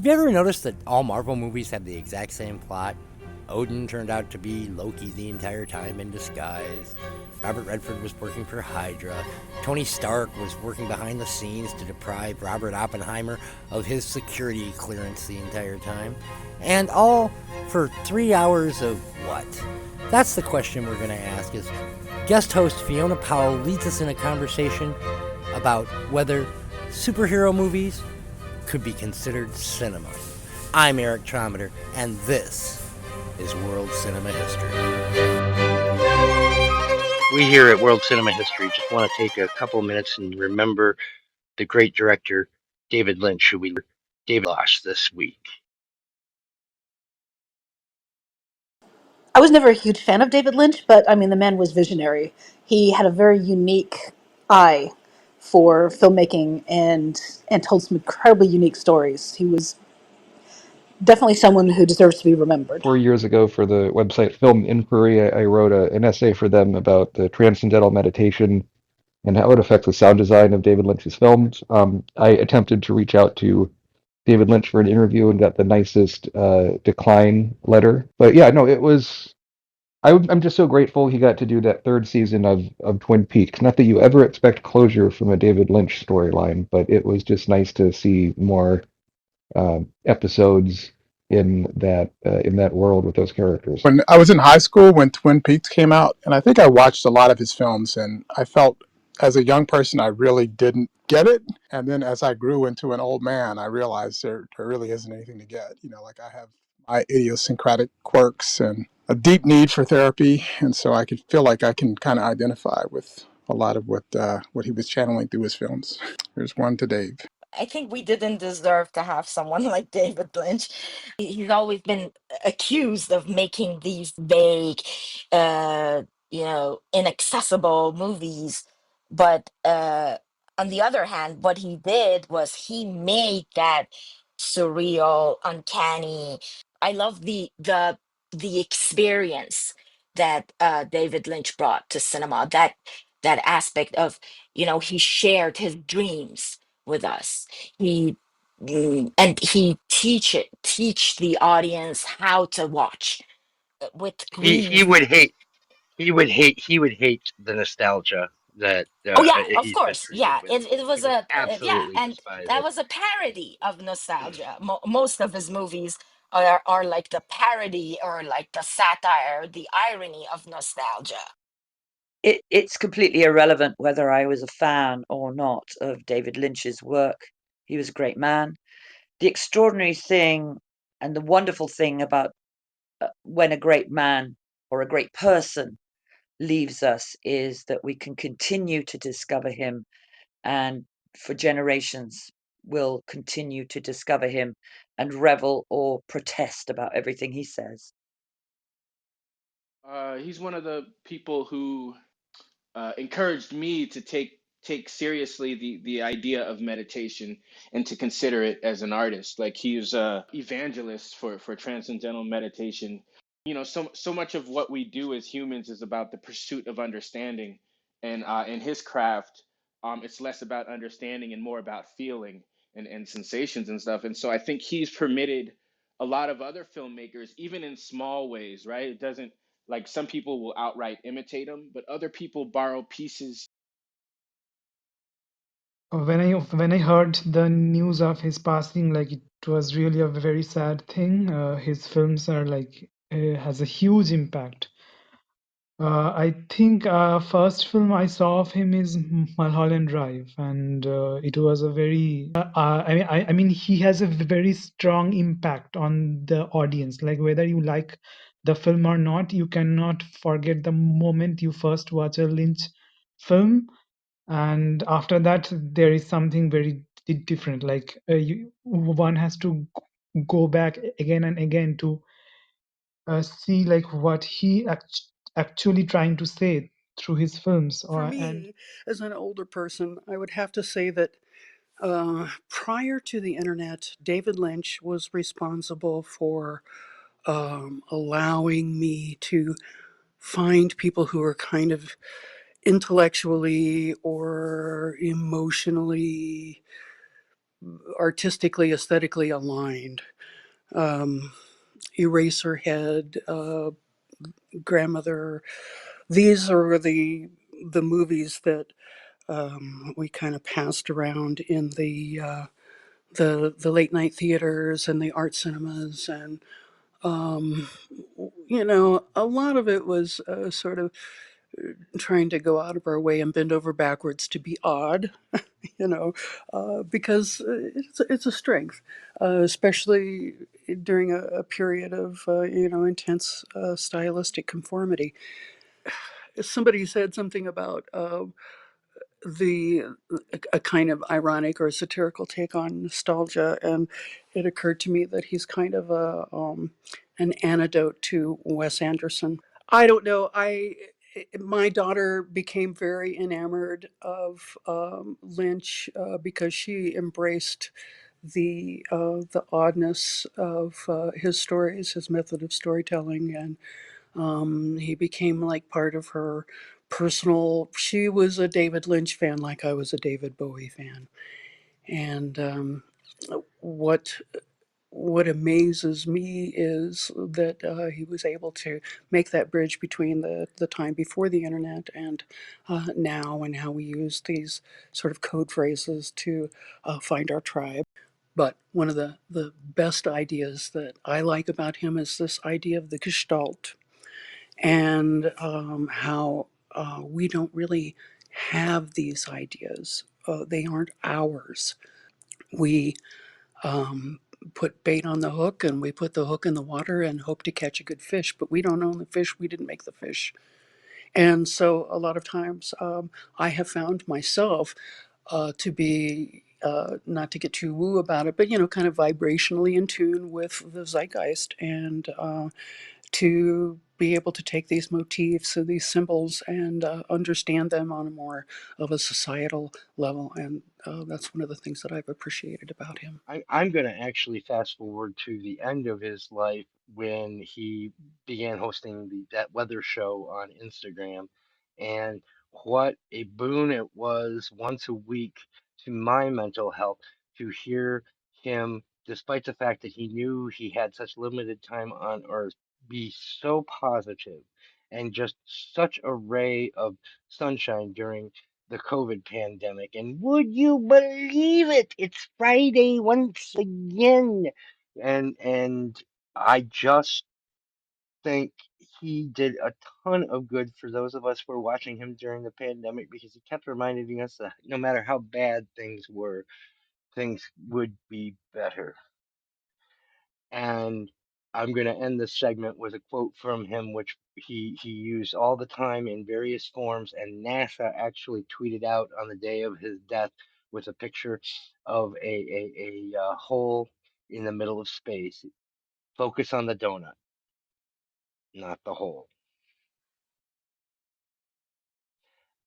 Have you ever noticed that all Marvel movies have the exact same plot? Odin turned out to be Loki the entire time in disguise. Robert Redford was working for Hydra. Tony Stark was working behind the scenes to deprive Robert Oppenheimer of his security clearance the entire time. And all for 3 hours of what? That's the question we're going to ask as guest host Fiona Powell leads us in a conversation about whether superhero movies could be considered cinema. I'm Eric Trommater, and this is World Cinema History. We here at World Cinema History just want to take a couple minutes and remember the great director David Lynch, who we David lost this week. I was never a huge fan of David Lynch, but I mean, the man was visionary. He had a very unique eye for filmmaking and told some incredibly unique stories. He was definitely someone who deserves to be remembered. 4 years ago for the website Film Inquiry, I wrote an essay for them about the transcendental meditation and how it affects the sound design of David Lynch's films. I attempted to reach out to David Lynch for an interview and got the nicest decline letter. But yeah, no, it was. I'm just so grateful he got to do that third season of Twin Peaks. Not that you ever expect closure from a David Lynch storyline, but it was just nice to see more episodes in that world with those characters. When I was in high school, when Twin Peaks came out, and I think I watched a lot of his films, and I felt as a young person I really didn't get it. And then as I grew into an old man, I realized there really isn't anything to get. You know, like I have my idiosyncratic quirks and a deep need for therapy, and so I could feel like I can kind of identify with a lot of what he was channeling through his films. Here's one to Dave. I think we didn't deserve to have someone like David Lynch. He's always been accused of making these vague, inaccessible movies. But on the other hand, what he did was he made that surreal, uncanny. I love the experience that David Lynch brought to cinema. That aspect of, he shared his dreams with us. He and he teach the audience how to watch with He gleams. would hate he would hate the nostalgia that Oh yeah, of he's been course, treated yeah. with. It He was would yeah, absolutely and despise that it. was a parody of nostalgia. Most of his movies are like the parody or like the satire, the irony of nostalgia. It's completely irrelevant whether I was a fan or not of David Lynch's work. He was a great man. The extraordinary thing and the wonderful thing about when a great man or a great person leaves us is that we can continue to discover him, and for generations will continue to discover him and revel or protest about everything he says. He's one of the people who encouraged me to take seriously the idea of meditation and to consider it as an artist. Like he was a evangelist for transcendental meditation. You know, so much of what we do as humans is about the pursuit of understanding, and in his craft, it's less about understanding and more about feeling and sensations and stuff. And so I think he's permitted a lot of other filmmakers, even in small ways, right? It doesn't, like, some people will outright imitate him, but other people borrow pieces. When I heard the news of his passing, like it was really a very sad thing. His films are like has a huge impact. I think first film I saw of him is Mulholland Drive, and it was a very. I mean, he has a very strong impact on the audience. Like whether you like the film or not, you cannot forget the moment you first watch a Lynch film, and after that there is something very different. Like one has to go back again and again to see like what he actually trying to say through his films. For And me, as an older person, I would have to say that prior to the internet, David Lynch was responsible for allowing me to find people who are kind of intellectually or emotionally artistically, aesthetically aligned. Um, Eraserhead, Grandmother. These are the movies that we kind of passed around in the late night theaters and the art cinemas, and um, a lot of it was sort of trying to go out of our way and bend over backwards to be odd, you know, because it's a strength, especially during a period of intense stylistic conformity. Somebody said something about the a kind of ironic or satirical take on nostalgia, and it occurred to me that he's kind of a an antidote to Wes Anderson. I don't know. I My daughter became very enamored of Lynch because she embraced the oddness of his stories, his method of storytelling, and he became like part of her personal. She was a David Lynch fan, like I was a David Bowie fan, and what what amazes me is that he was able to make that bridge between the time before the internet and now, and how we use these sort of code phrases to find our tribe. But one of the best ideas that I like about him is this idea of the gestalt, and how we don't really have these ideas. They aren't ours. We put bait on the hook, and we put the hook in the water and hope to catch a good fish, but we don't own the fish. We didn't make the fish. And so a lot of times I have found myself to be, not to get too woo about it, but, kind of vibrationally in tune with the zeitgeist, and to be able to take these motifs and these symbols and understand them on a more of a societal level. And that's one of the things that I've appreciated about him. I'm going to actually fast forward to the end of his life when he began hosting that weather show on Instagram, and what a boon it was once a week to my mental health to hear him, despite the fact that he knew he had such limited time on earth, be so positive and just such a ray of sunshine during the COVID pandemic. And would you believe it? It's Friday once again. And I just think he did a ton of good for those of us who were watching him during the pandemic, because he kept reminding us that no matter how bad things were, things would be better. And I'm going to end this segment with a quote from him, which he used all the time in various forms, and NASA actually tweeted out on the day of his death with a picture of a hole in the middle of space. Focus on the donut, not the hole.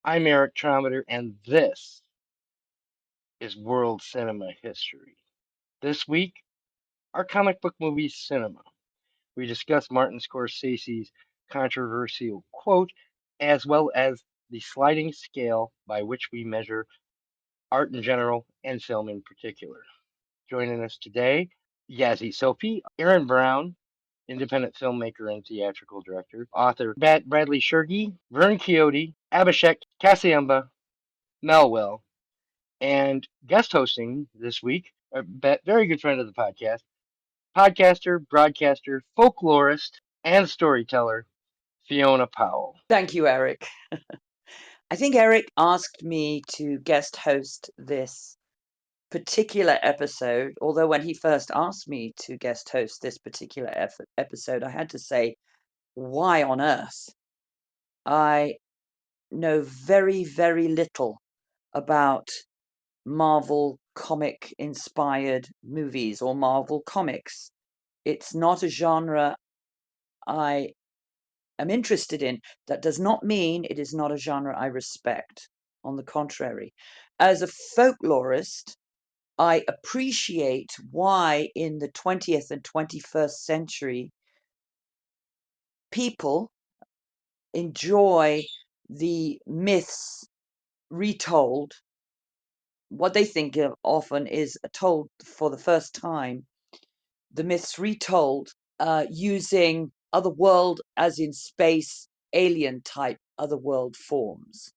I'm Eric Trommater, and this is World Cinema History. This week, our comic book movie cinema. We discuss Martin Scorsese's controversial quote, as well as the sliding scale by which we measure art in general and film in particular. Joining us today, Yasi Soufi, Erin Brown, independent filmmaker and theatrical director, author Bradley-Tchurigi, Vern Quixote, Abhishek Kasyamba, Melwell, and guest hosting this week, a very good friend of the podcast, podcaster, broadcaster, folklorist, and storyteller, Fiona Powell. Thank you, Eric. I think Eric asked me to guest host this particular episode, although when he first asked me to guest host this particular episode, I had to say, why on earth? I know very, very little about Marvel comic inspired movies or Marvel comics. It's not a genre I am interested in. That does not mean it is not a genre I respect. On the contrary, as a folklorist, I appreciate why in the 20th and 21st century people enjoy the myths retold what they think of often is told for the first time, the myths retold using otherworld as in space, alien type otherworld forms.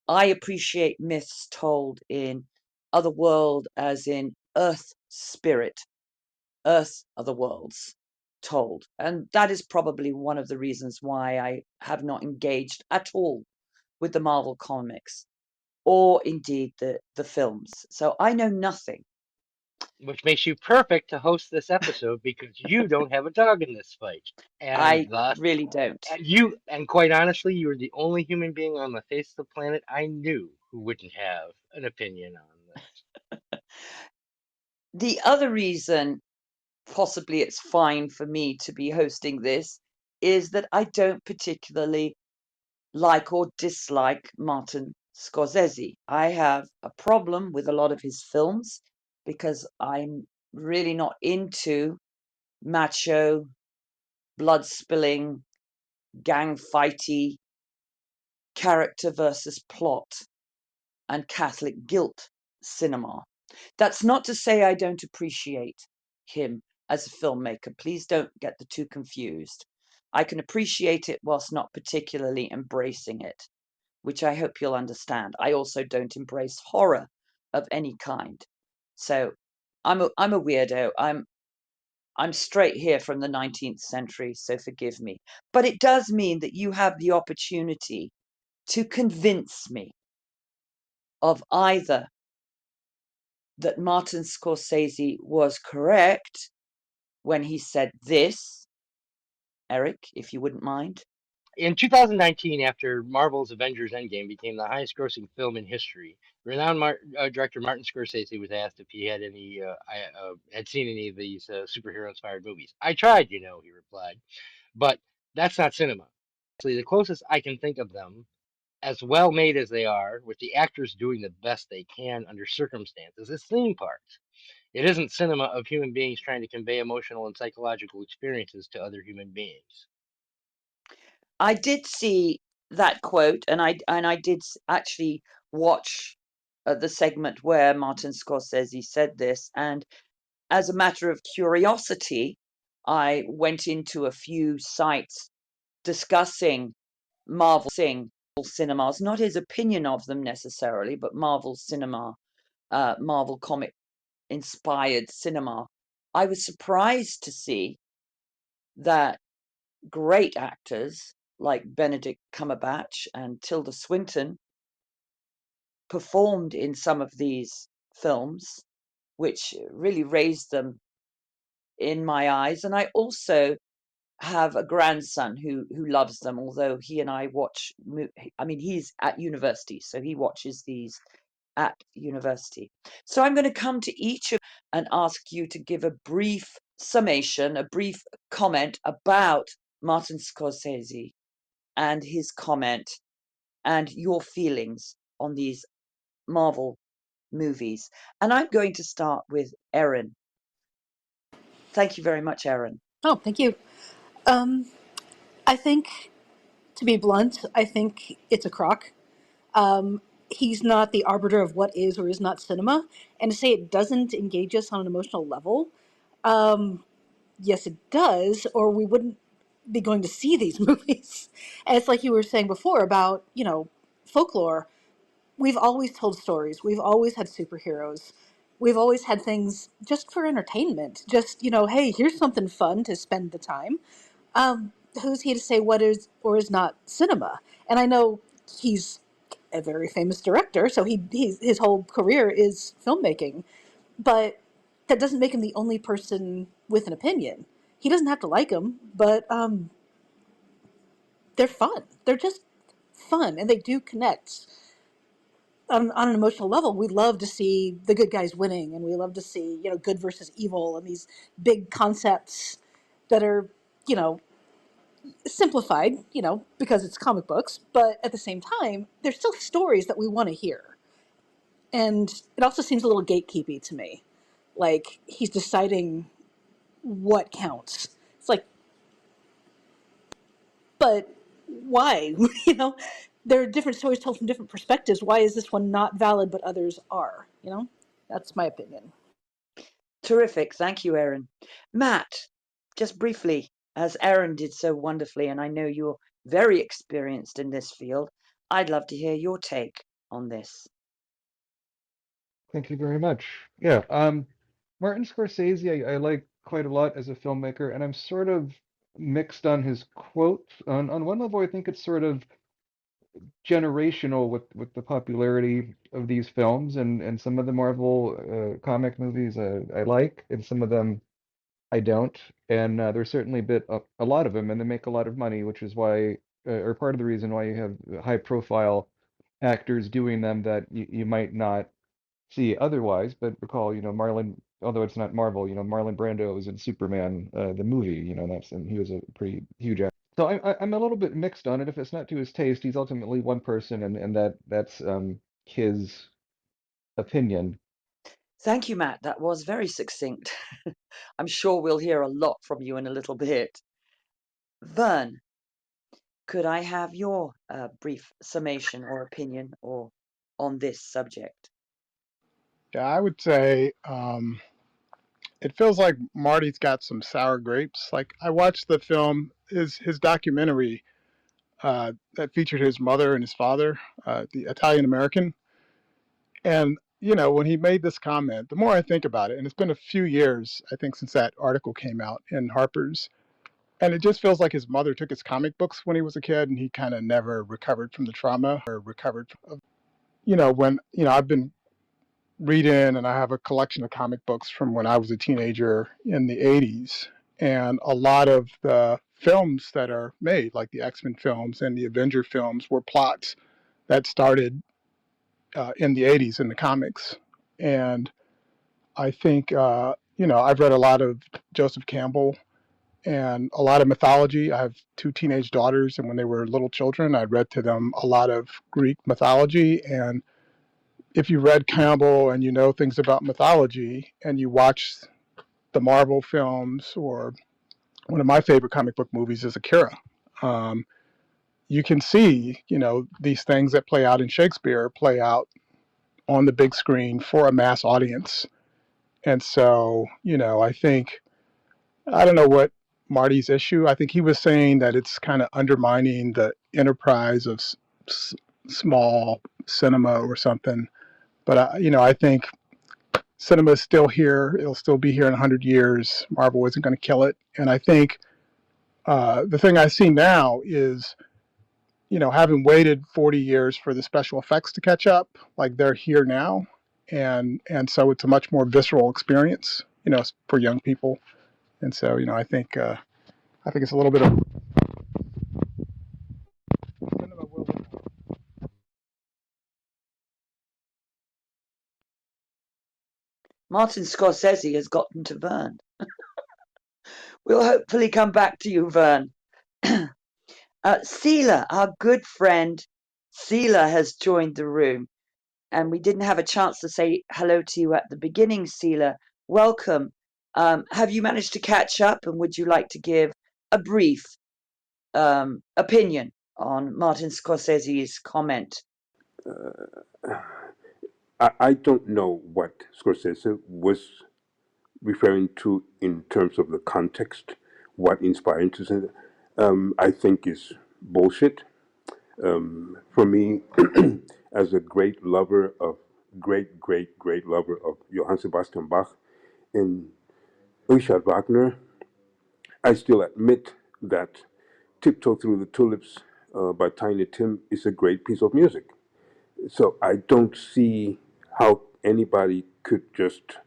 I appreciate myths told in otherworld as in earth spirit, earth otherworlds told. And that is probably one of the reasons why I have not engaged at all with the Marvel comics or indeed the films. So I know nothing. Which makes you perfect to host this episode because you don't have a dog in this fight. And I thus, really don't. and quite honestly, you're the only human being on the face of the planet I knew who wouldn't have an opinion on this. The other reason possibly it's fine for me to be hosting this is that I don't particularly like or dislike Martin Scorsese. I have a problem with a lot of his films because I'm really not into macho, blood spilling, gang fighty, character versus plot, and Catholic guilt cinema. That's not to say I don't appreciate him as a filmmaker. Please don't get the two confused. I can appreciate it whilst not particularly embracing it, which I hope you'll understand. I also don't embrace horror of any kind. So I'm a weirdo. I'm straight here from the 19th century, so forgive me. But it does mean that you have the opportunity to convince me of either that Martin Scorsese was correct when he said this, Eric, if you wouldn't mind. In 2019, after Marvel's Avengers Endgame became the highest grossing film in history, renowned director Martin Scorsese was asked if he had had seen any of these superhero inspired movies. I tried, he replied, but that's not cinema. The closest I can think of them, as well made as they are, with the actors doing the best they can under circumstances, is theme parks. It isn't cinema of human beings trying to convey emotional and psychological experiences to other human beings. I did see that quote, and I did actually watch the segment where Martin Scorsese said this. And as a matter of curiosity, I went into a few sites discussing Marvel cinemas, not his opinion of them necessarily, but Marvel cinema, Marvel comic inspired cinema. I was surprised to see that great actors like Benedict Cumberbatch and Tilda Swinton performed in some of these films, which really raised them in my eyes. And I also have a grandson who loves them, although he and I watch. I mean, he's at university, so he watches these at university. So I'm going to come to each of and ask you to give a brief summation, a brief comment about Martin Scorsese and his comment and your feelings on these Marvel movies. And I'm going to start with Erin. Thank you very much, Erin. Oh, thank you. Um, I think, to be blunt, I think it's a crock. He's not the arbiter of what is or is not cinema. And to say it doesn't engage us on an emotional level, yes, it does, or we wouldn't be going to see these movies. And it's like you were saying before about, folklore. We've always told stories. We've always had superheroes. We've always had things just for entertainment. Just, hey, here's something fun to spend the time. Who's he to say what is or is not cinema? And I know he's a very famous director, so his whole career is filmmaking. But that doesn't make him the only person with an opinion. He doesn't have to like them, but they're fun. They're just fun, and they do connect on an emotional level. We love to see the good guys winning, and we love to see good versus evil, and these big concepts that are you know simplified, because it's comic books, but at the same time, they're still stories that we want to hear. And it also seems a little gatekeepy to me. Like he's deciding what counts. It's like, but why? you know, there are different stories told from different perspectives. Why is this one not valid, but others are? You know, that's my opinion. Terrific. Thank you, Erin. Matt, just briefly, as Erin did so wonderfully, and I know you're very experienced in this field, I'd love to hear your take on this. Thank you very much. Yeah, Martin Scorsese, I like quite a lot as a filmmaker, and I'm sort of mixed on his quote. On one level, I think it's sort of generational with the popularity of these films, and some of the Marvel comic movies I like, and some of them I don't. And there's certainly a lot of them, and they make a lot of money, which is why, or part of the reason why you have high profile actors doing them that you might not see otherwise. But recall, Marlon, although it's not Marvel, Marlon Brando was in Superman, the movie, and he was a pretty huge actor. So I'm a little bit mixed on it. If it's not to his taste, he's ultimately one person, and that's his opinion. Thank you, Matt. That was very succinct. I'm sure we'll hear a lot from you in a little bit. Vern, could I have your brief summation or opinion on this subject? Yeah, I would say it feels like Marty's got some sour grapes. Like I watched the film, his documentary that featured his mother and his father, the Italian American, and when he made this comment, the more I think about it, and it's been a few years, I think, since that article came out in Harper's, and it just feels like his mother took his comic books when he was a kid, and he kind of never recovered from the trauma or recovered. When I've been reading, and I have a collection of comic books from when I was a teenager in the 80s. And a lot of the films that are made, like the X-Men films and the Avenger films, were plots that started in the 80s in the comics. And I think, I've read a lot of Joseph Campbell and a lot of mythology. I have two teenage daughters, and when they were little children, I read to them a lot of Greek mythology. And if you read Campbell and you know things about mythology and you watch the Marvel films, or one of my favorite comic book movies is Akira, you can see, these things that play out in Shakespeare play out on the big screen for a mass audience. And so, I think, I don't know what Marty's issue. I think he was saying that it's kind of undermining the enterprise of small cinema or something. But, I think cinema is still here. It'll still be here in 100 years. Marvel isn't going to kill it. And I think the thing I see now is, having waited 40 years for the special effects to catch up, like they're here now. And so it's a much more visceral experience, for young people. And so, I think it's a little bit of cinema will win. Martin Scorsese has gotten to Vern. We'll hopefully come back to you, Vern. Sila, our good friend Sila, has joined the room, and we didn't have a chance to say hello to you at the beginning, Sila. Welcome. Have you managed to catch up, and would you like to give a brief opinion on Martin Scorsese's comment? I don't know what Scorsese was referring to in terms of the context, what inspired him to say that. I think is bullshit. For me, as a great lover of Johann Sebastian Bach and Richard Wagner, I still admit that Tiptoe Through the Tulips by Tiny Tim is a great piece of music. So I don't see how anybody could just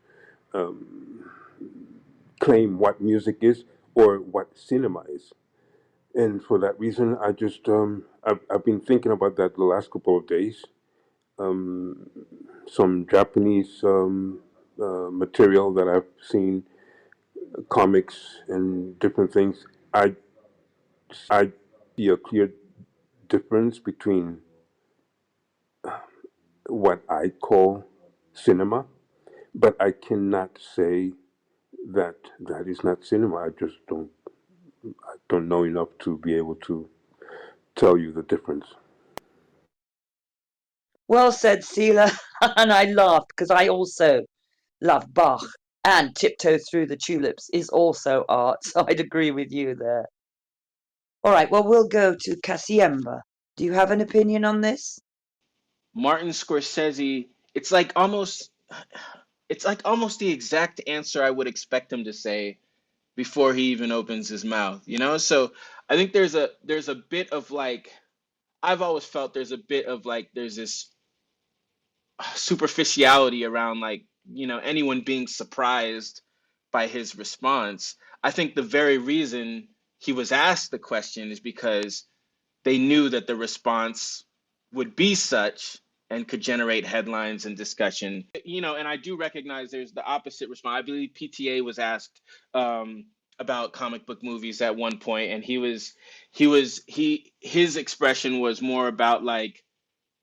claim what music is or what cinema is. And for that reason, I've been thinking about that the last couple of days. Some Japanese material that I've seen, comics and different things. I see a clear difference between what I call cinema, but I cannot say that that is not cinema. I don't know enough to be able to tell you the difference. Well said, Sila. And I laughed because I also love Bach, and Tiptoe Through the Tulips is also art, so I'd agree with you there. All right, well, we'll go to Casiemba. Do you have an opinion on this? Martin Scorsese, it's like almost the exact answer I would expect him to say before he even opens his mouth, you know? So I think there's a bit of like I've always felt there's a bit of like there's this superficiality around like, you know, anyone being surprised by his response. I think the very reason he was asked the question is because they knew that the response would be such and could generate headlines and discussion. You know, and I do recognize there's the opposite response. I believe PTA was asked about comic book movies at one point, and his expression was more about like,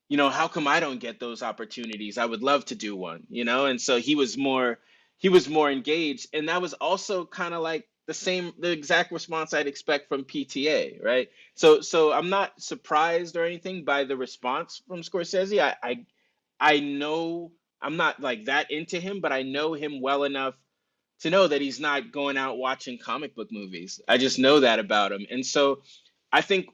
you know, how come I don't get those opportunities? I would love to do one, you know? And so he was more engaged. And that was also kind of like the exact response I'd expect from PTA, right? So I'm not surprised or anything by the response from Scorsese. I know I'm not like that into him, but I know him well enough to know that he's not going out watching comic book movies. I just know that about him. And so I think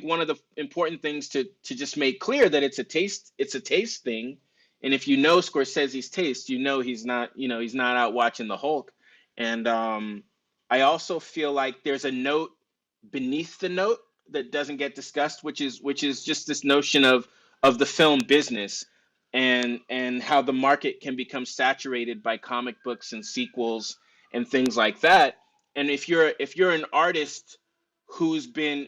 one of the important things to just make clear that it's a taste thing. And if you know Scorsese's taste, you know he's not out watching the Hulk. And I also feel like there's a note beneath the note that doesn't get discussed, which is just this notion of the film business and how the market can become saturated by comic books and sequels and things like that. And if you're an artist who's been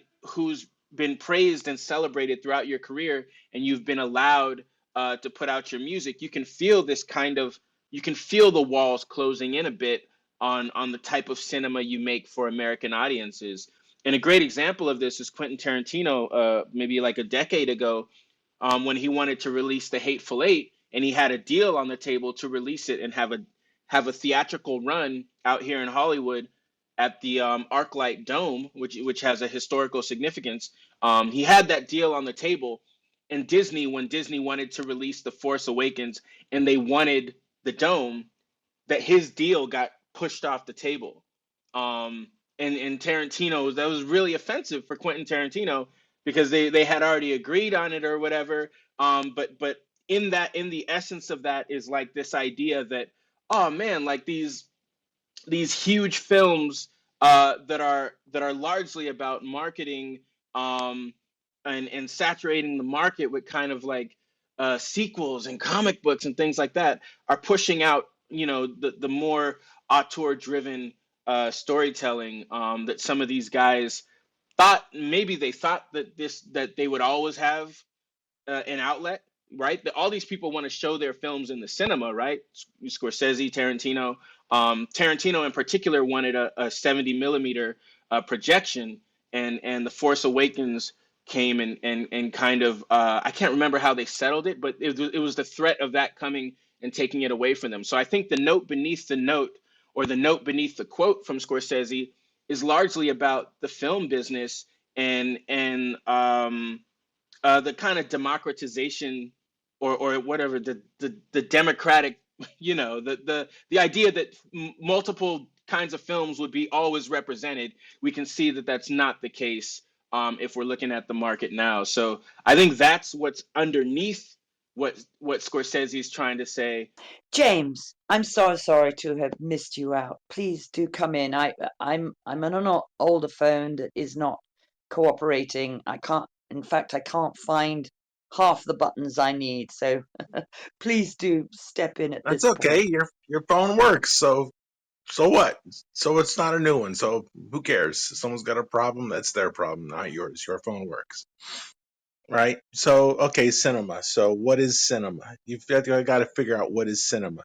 praised and celebrated throughout your career, and you've been allowed to put out your music, you can feel this kind of you can feel the walls closing in a bit on the type of cinema you make for American audiences. And a great example of this is Quentin Tarantino, maybe like a decade ago, when he wanted to release The Hateful Eight, and he had a deal on the table to release it and have a theatrical run out here in Hollywood at the ArcLight Dome, which has a historical significance. He had that deal on the table, and Disney, when Disney wanted to release The Force Awakens, and they wanted the dome, that his deal got pushed off the table. Um, and Tarantino, that was really offensive for Quentin Tarantino because they had already agreed on it or whatever. But in the essence of that is like this idea that, oh man, like these huge films that are largely about marketing, um, and saturating the market with kind of like sequels and comic books and things like that are pushing out, you know, the more auteur driven storytelling that some of these guys thought maybe they thought that they would always have an outlet, right? All these people want to show their films in the cinema, right? Scorsese, Tarantino. Tarantino in particular wanted a 70 millimeter projection, and The Force Awakens came and kind of I can't remember how they settled it, but it was the threat of that coming and taking it away from them. So I think the note beneath the note, or the note beneath the quote from Scorsese, is largely about the film business and the kind of democratization or whatever the democratic, you know, the idea that multiple kinds of films would be always represented. We can see that that's not the case if we're looking at the market now. So I think that's what's underneath what Scorsese is trying to say. James, I'm so sorry to have missed you out. Please do come in. I'm on an older phone that is not cooperating. I can't, in fact, I can't find half the buttons I need. So please do step in at That's this okay. point. Your phone works, so what? So it's not a new one. So who cares? If someone's got a problem, that's their problem, not yours. Your phone works, right? So okay, cinema. So what is cinema? You've got to figure out what is cinema.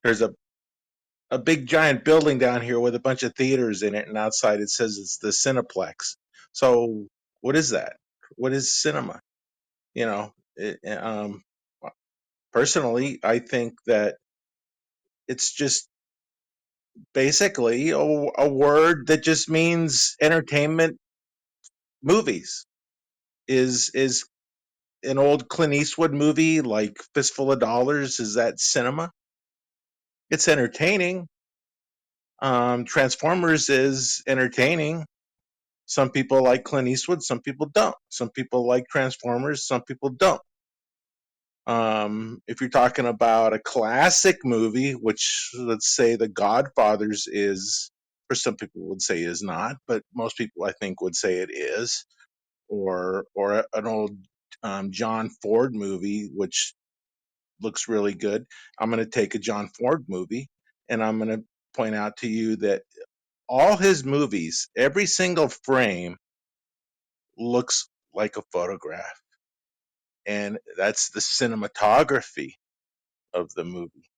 There's a big giant building down here with a bunch of theaters in it, and outside it says it's the Cineplex. So what is that? What is cinema? You know, personally, I think that it's just basically a word that just means entertainment. Movies is an old Clint Eastwood movie like Fistful of Dollars, is that cinema? It's entertaining. Transformers is entertaining. Some people like Clint Eastwood, some people don't. Some people like Transformers, some people don't. If you're talking about a classic movie, which let's say The Godfathers is, or some people would say is not, but most people I think would say it is, or an old John Ford movie, which looks really good. I'm going to take a John Ford movie and I'm going to point out to you that all his movies, every single frame looks like a photograph. And that's the cinematography of the movie.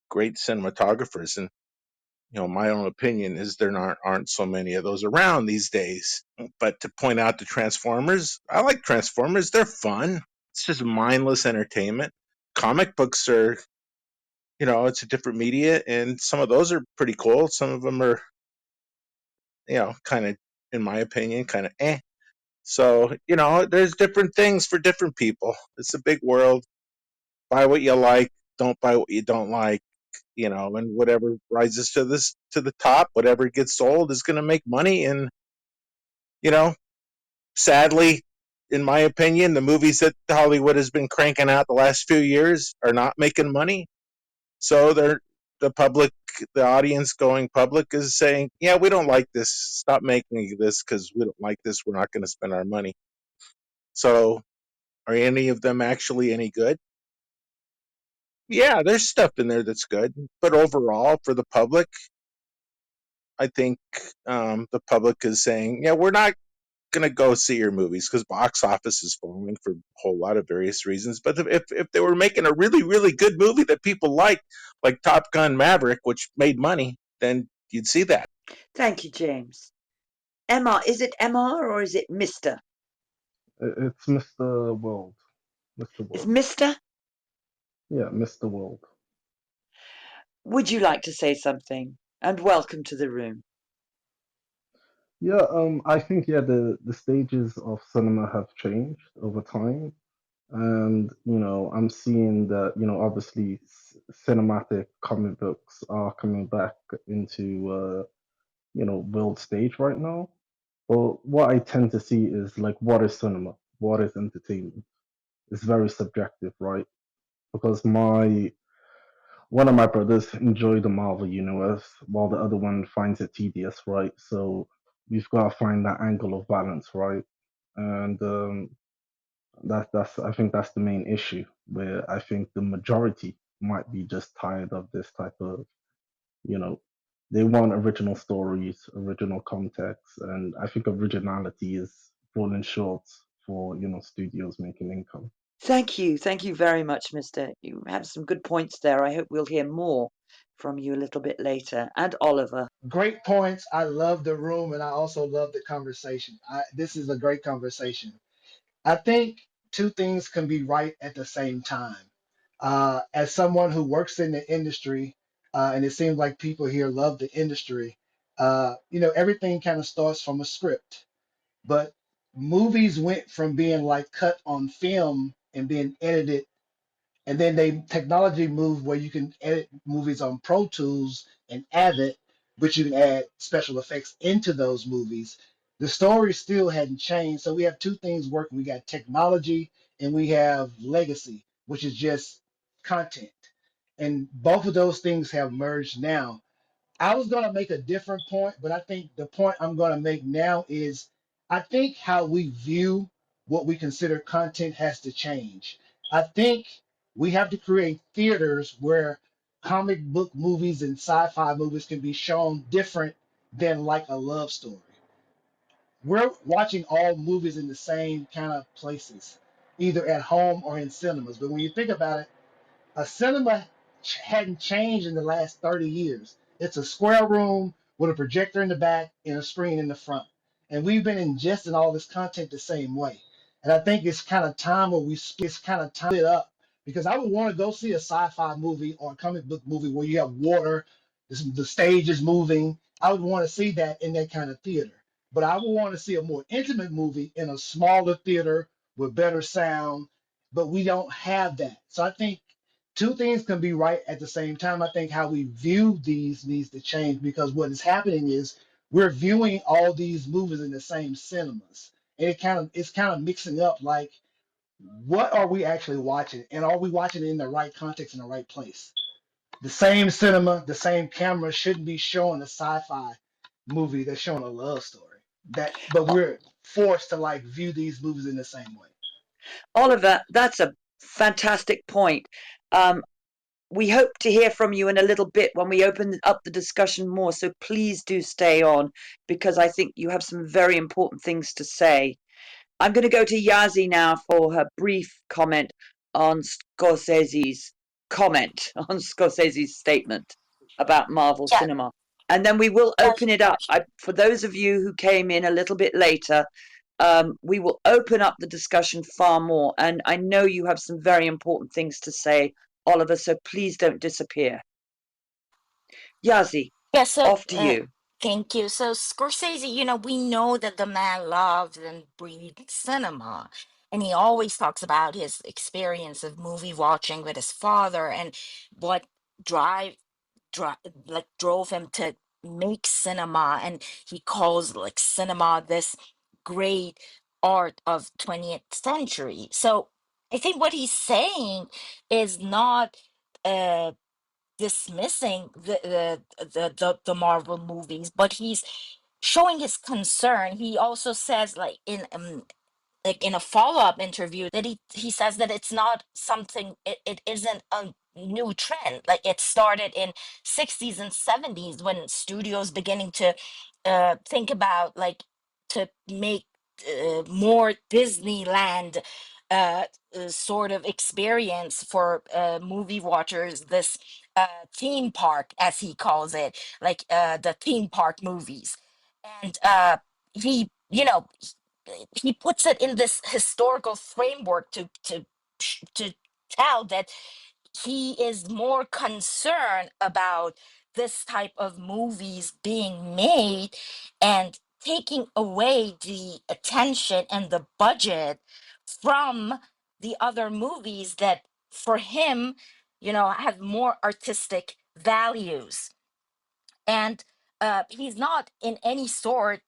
Great cinematographers. And, my own opinion is there aren't so many of those around these days. But to point out the Transformers, I like Transformers. They're fun. It's just mindless entertainment. Comic books are, it's a different media, and some of those are pretty cool. Some of them are, kind of, in my opinion, kind of eh. So, there's different things for different people. It's a big world. Buy what you like, don't buy what you don't like, and whatever rises to the top, whatever gets sold is going to make money. And, you know, sadly, in my opinion, the movies that Hollywood has been cranking out the last few years are not making money. So the public, the audience going public is saying, yeah, we don't like this. Stop making this because we don't like this. We're not going to spend our money. So are any of them actually any good? Yeah, there's stuff in there that's good. But overall, for the public, I think the public is saying, yeah, we're not going to go see your movies because box office is falling for a whole lot of various reasons. But if they were making a really, really good movie that people like Top Gun Maverick, which made money, then you'd see that. Thank you, James. Emma, is it Emma or is it Mr.? It's Mr. World. Mr. It's World. Mr.? Yeah, Mr. World. Would you like to say something? And welcome to the room. Yeah, I think the stages of cinema have changed over time, and I'm seeing that obviously cinematic comic books are coming back into world stage right now. But what I tend to see is like, what is cinema? What is entertainment? It's very subjective, right? Because one of my brothers enjoy the Marvel universe, while the other one finds it tedious, right? So we've got to find that angle of balance, right? And that's I think that's the main issue, where I think the majority might be just tired of this type of, you know, they want original stories, original context, and I think originality is falling short for studios making income. Thank you. Thank you very much, Mr. You have some good points there. I hope we'll hear more from you a little bit later. And Oliver. Great points. I love the room and I also love the conversation. This is a great conversation. I think two things can be right at the same time. As someone who works in the industry, and it seems like people here love the industry, everything kind of starts from a script. But movies went from being like cut on film and being edited, and then they technology moved where you can edit movies on Pro Tools and Avid, but you can add special effects into those movies. The story still hadn't changed, so we have two things working. We got technology and we have legacy, which is just content, and both of those things have merged now. I was going to make a different point, but I think the point I'm going to make now is I think how we view what we consider content has to change. I think we have to create theaters where comic book movies and sci-fi movies can be shown different than like a love story. We're watching all movies in the same kind of places, either at home or in cinemas. But when you think about it, a cinema hadn't changed in the last 30 years. It's a square room with a projector in the back and a screen in the front. And we've been ingesting all this content the same way. And I think it's kind of time where we split up, because I would want to go see a sci-fi movie or a comic book movie where you have water, the stage is moving. I would want to see that in that kind of theater. But I would want to see a more intimate movie in a smaller theater with better sound, but we don't have that. So I think two things can be right at the same time. I think how we view these needs to change because what is happening is we're viewing all these movies in the same cinemas. And it's kind of mixing up like what are we actually watching? And are we watching it in the right context in the right place? The same cinema, the same camera shouldn't be showing a sci-fi movie that's showing a love story. But we're forced to like view these movies in the same way. Oliver, that's a fantastic point. Um, we hope to hear from you in a little bit when we open up the discussion more. So please do stay on because I think you have some very important things to say. I'm going to go to Yazi now for her brief comment on Scorsese's statement about Marvel Yeah, cinema. And then we will yeah, open it up. For those of you who came in a little bit later, we will open up the discussion far more. And I know you have some very important things to say, Oliver, so please don't disappear. Yazi, yeah. So, off to you. thank you. So, Scorsese, we know that the man loves and breathed cinema. And he always talks about his experience of movie watching with his father and what drive dri like drove him to make cinema, and he calls like cinema this great art of 20th century. So I think what he's saying is not uh dismissing the Marvel movies, but he's showing his concern. He also says like in a follow-up interview that he says that it's not something, it isn't a new trend. Like it started in 60s and 70s when studios beginning to think about like to make more Disneyland uh, sort of experience for movie watchers, this theme park as he calls it, like the theme park movies. And he he puts it in this historical framework to tell that he is more concerned about this type of movies being made and taking away the attention and the budget from the other movies that for him have more artistic values. And he's not in any sort,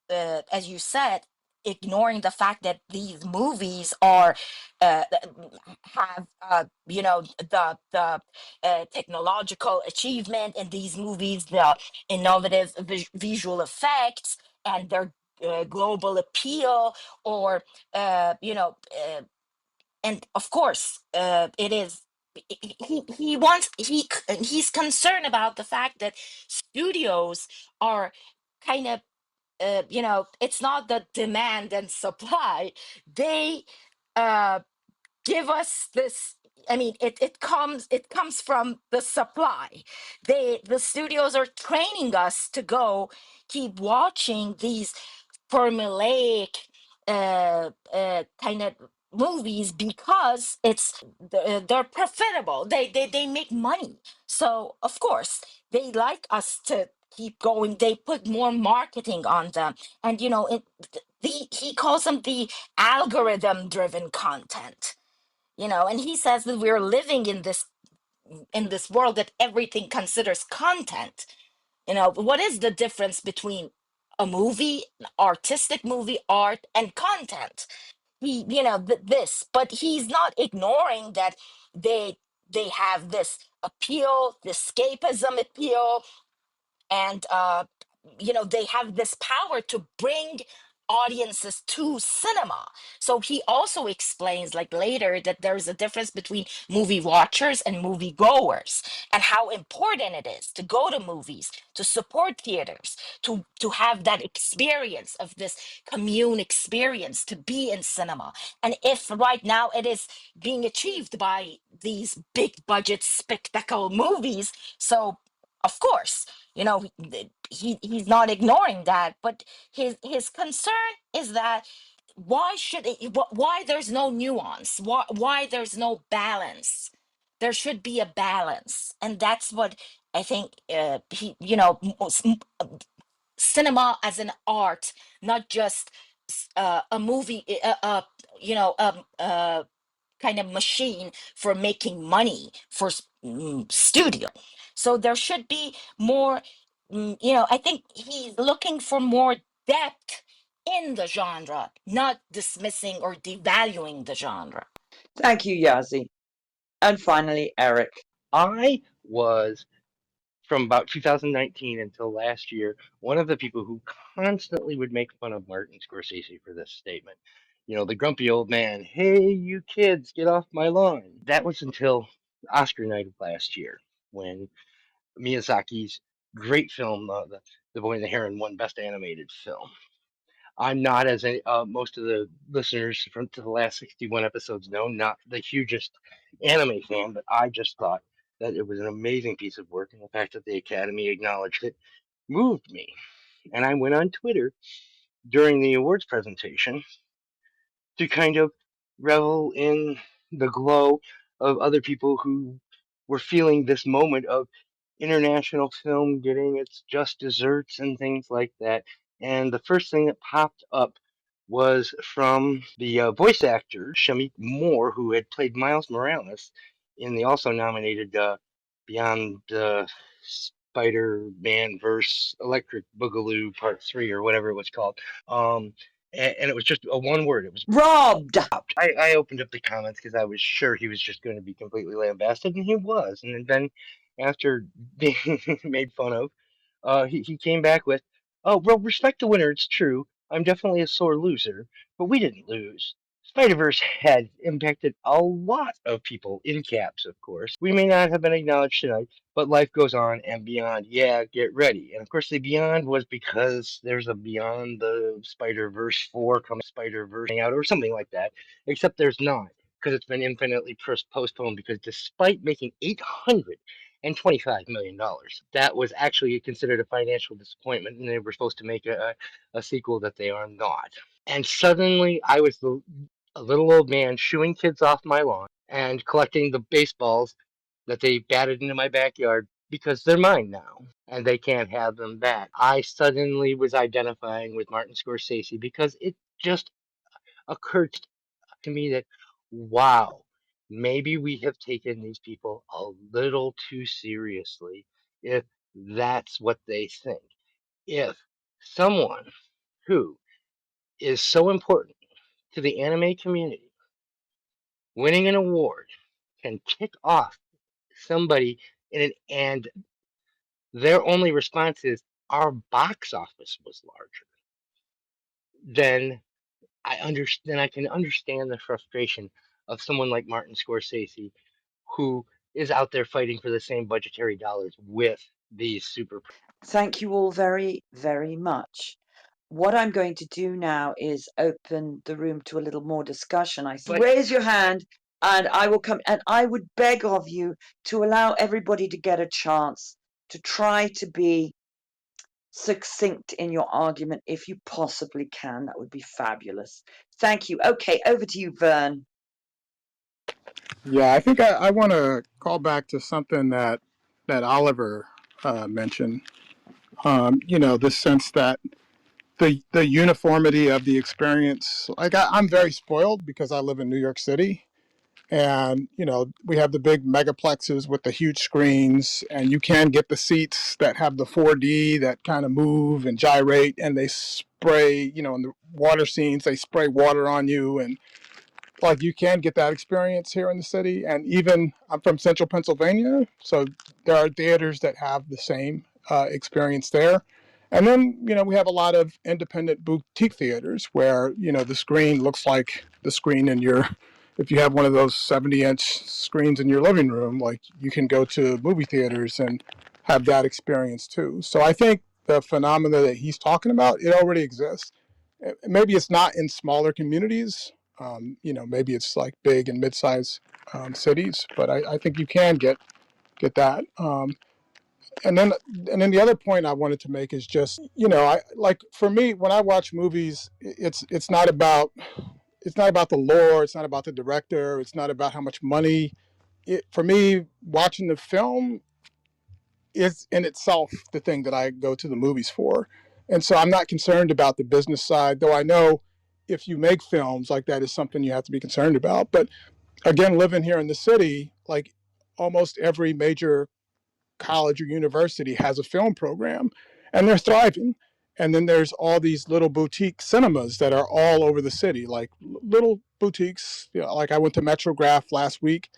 as you said, ignoring the fact that these movies are have the technological achievement in these movies, the innovative visual effects, and their global appeal, or and of course it is. He's concerned about the fact that studios are kind of it's not the demand and supply. They uh, give us this. I mean, it comes from the supply. The studios are training us to go keep watching these formulaic kind of movies because they're profitable. They make money. So of course they like us to keep going. They put more marketing on them, and he calls them the algorithm driven content. And he says that we're living in this world that everything considers content. What is the difference between a movie, an artistic movie, art, and content? This, but he's not ignoring that they have this appeal, this escapism appeal, and they have this power to bring audiences to cinema. So he also explains like later that there is a difference between movie watchers and movie goers, and how important it is to go to movies, to support theaters, to have that experience of this commune experience, to be in cinema. And if right now it is being achieved by these big budget spectacle movies, so of course, he's not ignoring that, but his concern is that why there's no nuance, why there's no balance. There should be a balance, and that's what I think. Cinema as an art, not just a movie, kind of machine for making money for studio. So there should be more. I think he's looking for more depth in the genre, not dismissing or devaluing the genre. Thank you, Yazi. And finally, Eric. I was, from about 2019 until last year, one of the people who constantly would make fun of Martin Scorsese for this statement. You know, the grumpy old man, hey, you kids, get off my lawn. That was until Oscar night of last year when Miyazaki's great film, The Boy and the Heron, won Best Animated Film. I'm not, as most of the listeners from to the last 61 episodes know, not the hugest anime fan, but I just thought that it was an amazing piece of work, and the fact that the Academy acknowledged it moved me. And I went on Twitter during the awards presentation to kind of revel in the glow of other people who were feeling this moment of international film getting its just desserts and things like that. And the first thing that popped up was from the voice actor Shamik Moore, who had played Miles Morales in the also nominated Beyond Spider-Man verse Electric Boogaloo Part 3 or whatever it was called. And it was just a one word. It was Robbed. I opened up the comments because I was sure he was just going to be completely lambasted, and he was. And then after being made fun of, he came back with, "Oh, well, respect the winner. It's true. I'm definitely a sore loser, but we didn't lose. Spider Verse had impacted a lot of people, in caps, of course. We may not have been acknowledged tonight, but life goes on and beyond. Yeah, get ready." And of course, the beyond was because there's a Beyond the Spider Verse 4 out or something like that, except there's not because it's been infinitely postponed because despite making $825 million, that was actually considered a financial disappointment, and they were supposed to make a sequel that they are not. And suddenly, I was a little old man shooing kids off my lawn and collecting the baseballs that they batted into my backyard because they're mine now and they can't have them back. I suddenly was identifying with Martin Scorsese because it just occurred to me that, wow, maybe we have taken these people a little too seriously if that's what they think. If someone who is so important to the anime community winning an award can kick off somebody and their only response is our box office was larger, then I can understand the frustration of someone like Martin Scorsese who is out there fighting for the same budgetary dollars with these super. Thank you all very, very much. What I'm going to do now is open the room to a little more discussion. Raise your hand and I will come, and I would beg of you to allow everybody to get a chance to try to be succinct in your argument if you possibly can. That would be fabulous. Thank you. Okay, over to you, Vern. Yeah, I think I want to call back to something that Oliver mentioned. This sense that the uniformity of the experience. Like I'm very spoiled because I live in New York City, and we have the big megaplexes with the huge screens, and you can get the seats that have the 4D that kind of move and gyrate, and they spray. In the water scenes, they spray water on you, and like you can get that experience here in the city. And even I'm from central Pennsylvania, so there are theaters that have the same experience there. And then we have a lot of independent boutique theaters where the screen looks like the screen in your, if you have one of those 70-inch screens in your living room, like you can go to movie theaters and have that experience too. So I think the phenomena that he's talking about, it already exists. Maybe it's not in smaller communities, maybe it's like big and mid-sized cities, but I think you can get that. And then the other point I wanted to make is just I like, for me, when I watch movies, it's not about the lore, it's not about the director, it's not about how much money. For me, watching the film is in itself the thing that I go to the movies for, and so I'm not concerned about the business side, though I know if you make films like that is something you have to be concerned about. But again, living here in the city, like almost every major college or university has a film program, and they're thriving. And then there's all these little boutique cinemas that are all over the city, like little boutiques. You know, like I went to Metrograph last week,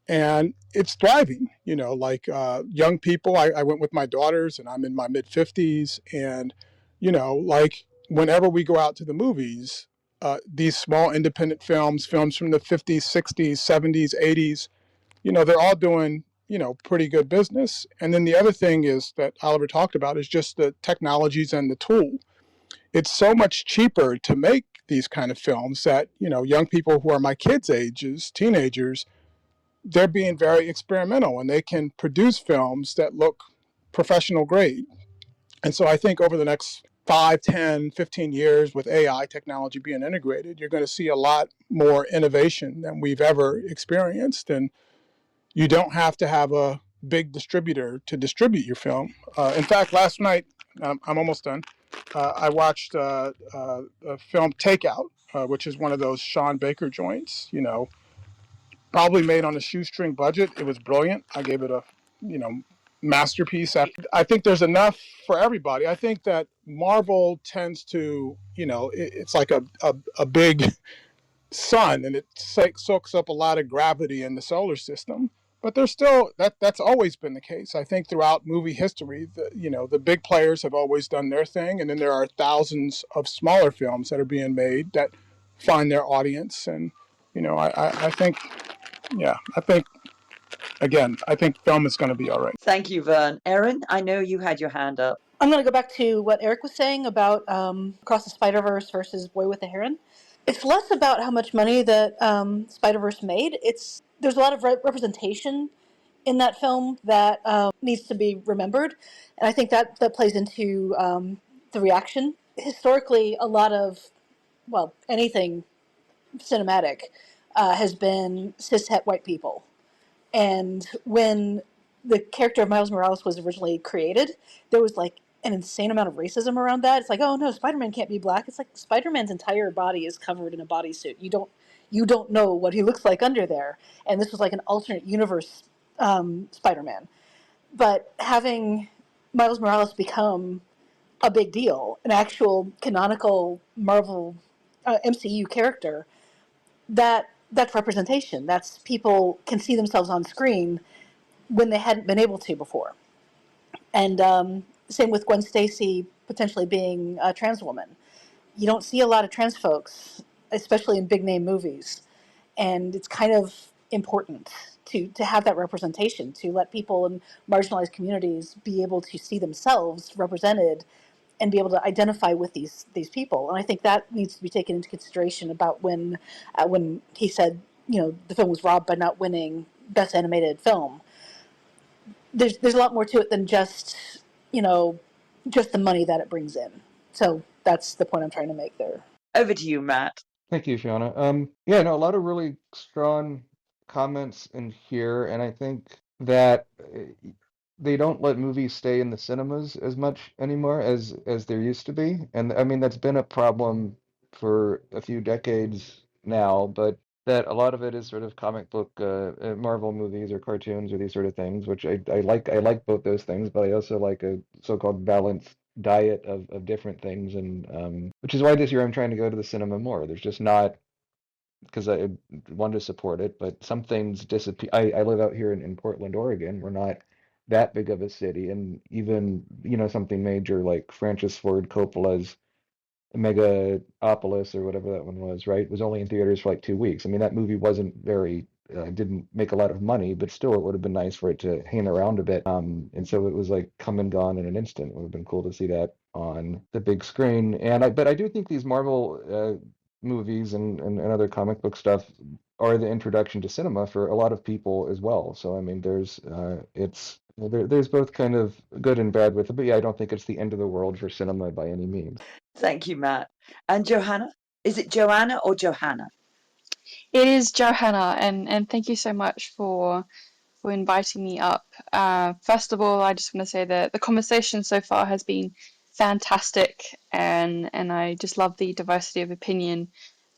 and it's thriving. You know, like young people. I went with my daughters, and I'm in my mid 50s, and you know, like whenever we go out to the movies, these small independent films, films from the 50s, 60s, 70s, 80s, you know, they're all doing, you know, pretty good business. And then the other thing is that Oliver talked about is just the technologies and the tool. It's so much cheaper to make these kind of films that, you know, young people who are my kids' ages, teenagers, they're being very experimental and they can produce films that look professional grade. And so I think over the next 5, 10, 15 years with AI technology being integrated, you're going to see a lot more innovation than we've ever experienced. And you don't have to have a big distributor to distribute your film. In fact, last night, I'm almost done. I watched a film Takeout, which is one of those Sean Baker joints. You know, probably made on a shoestring budget. It was brilliant. I gave it a, you know, masterpiece. I think there's enough for everybody. I think that Marvel tends to, you know, it's like a big sun, and it soaks up a lot of gravity in the solar system. But there's still that's always been the case. I think throughout movie history, you know, the big players have always done their thing, and then there are thousands of smaller films that are being made that find their audience. And you know, I think, yeah, I think again, I think film is going to be all right. Thank you, Vern. Erin, I know you had your hand up. I'm going to go back to what Eric was saying about Across the Spider-Verse versus Boy with a Heron. It's less about how much money that Spider-Verse made. There's a lot of representation in that film that needs to be remembered, and I think that plays into the reaction. Historically, a lot of, well, anything cinematic has been cishet white people, and when the character of Miles Morales was originally created, there was like an insane amount of racism around that. It's like, oh no, Spider-Man can't be black. It's like Spider-Man's entire body is covered in a bodysuit. You don't know what he looks like under there. And this was like an alternate universe Spider-Man. But having Miles Morales become a big deal, an actual canonical Marvel MCU character, that's representation. That's people can see themselves on screen when they hadn't been able to before. And same with Gwen Stacy potentially being a trans woman. You don't see a lot of trans folks, especially in big name movies. And it's kind of important to have that representation, to let people in marginalized communities be able to see themselves represented and be able to identify with these people. And I think that needs to be taken into consideration about when he said, you know, the film was robbed by not winning Best Animated Film. There's a lot more to it than just, you know, just the money that it brings in. So that's the point I'm trying to make there. Over to you, Matt. Thank you, Fiona. Yeah, no, a lot of really strong comments in here, and I think that they don't let movies stay in the cinemas as much anymore as there used to be. And I mean, that's been a problem for a few decades now, but that a lot of it is sort of comic book Marvel movies or cartoons or these sort of things, which I like. I like both those things, but I also like a so-called balanced diet of different things, and which is why this year I'm trying to go to the cinema more. There's just not, because I want to support it, but some things disappear. I live out here in Portland, Oregon. We're not that big of a city, and even, you know, something major like Francis Ford Coppola's Megapolis or whatever that one was, right? Was only in theaters for like 2 weeks. I mean, that movie wasn't very, didn't make a lot of money, but still, it would have been nice for it to hang around a bit. And so it was like come and gone in an instant. It would have been cool to see that on the big screen. But I do think these Marvel movies and other comic book stuff are the introduction to cinema for a lot of people as well. So I mean, there's both kind of good and bad with it, but yeah, I don't think it's the end of the world for cinema by any means. Thank you, Matt. And Johanna? Is it Joanna or Johanna? It is Johanna, and thank you so much for inviting me up. First of all, I just want to say that the conversation so far has been fantastic, and I just love the diversity of opinion.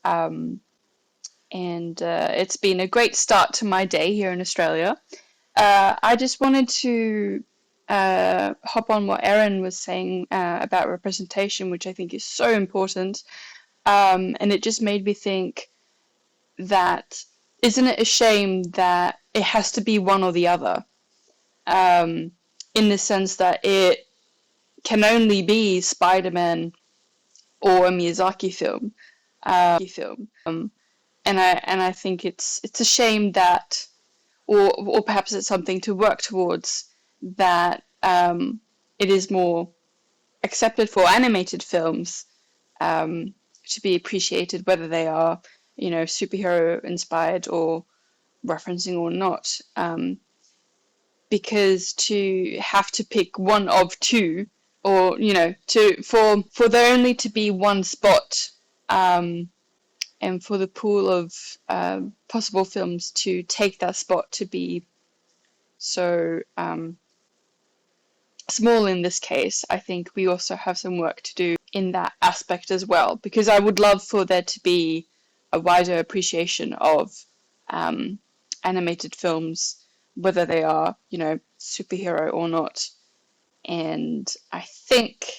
Um, and it's been a great start to my day here in Australia. I just wanted to hop on what Erin was saying about representation, which I think is so important. And it just made me think that isn't it a shame that it has to be one or the other? In the sense that it can only be Spider-Man or a Miyazaki film. And I think it's a shame that, or perhaps it's something to work towards, that it is more accepted for animated films to be appreciated, whether they are, superhero inspired or referencing or not. Because to have to pick one of two, or for there only to be one spot, and for the pool of possible films to take that spot to be so small in this case, I think we also have some work to do in that aspect as well, because I would love for there to be a wider appreciation of animated films, whether they are, superhero or not. And I think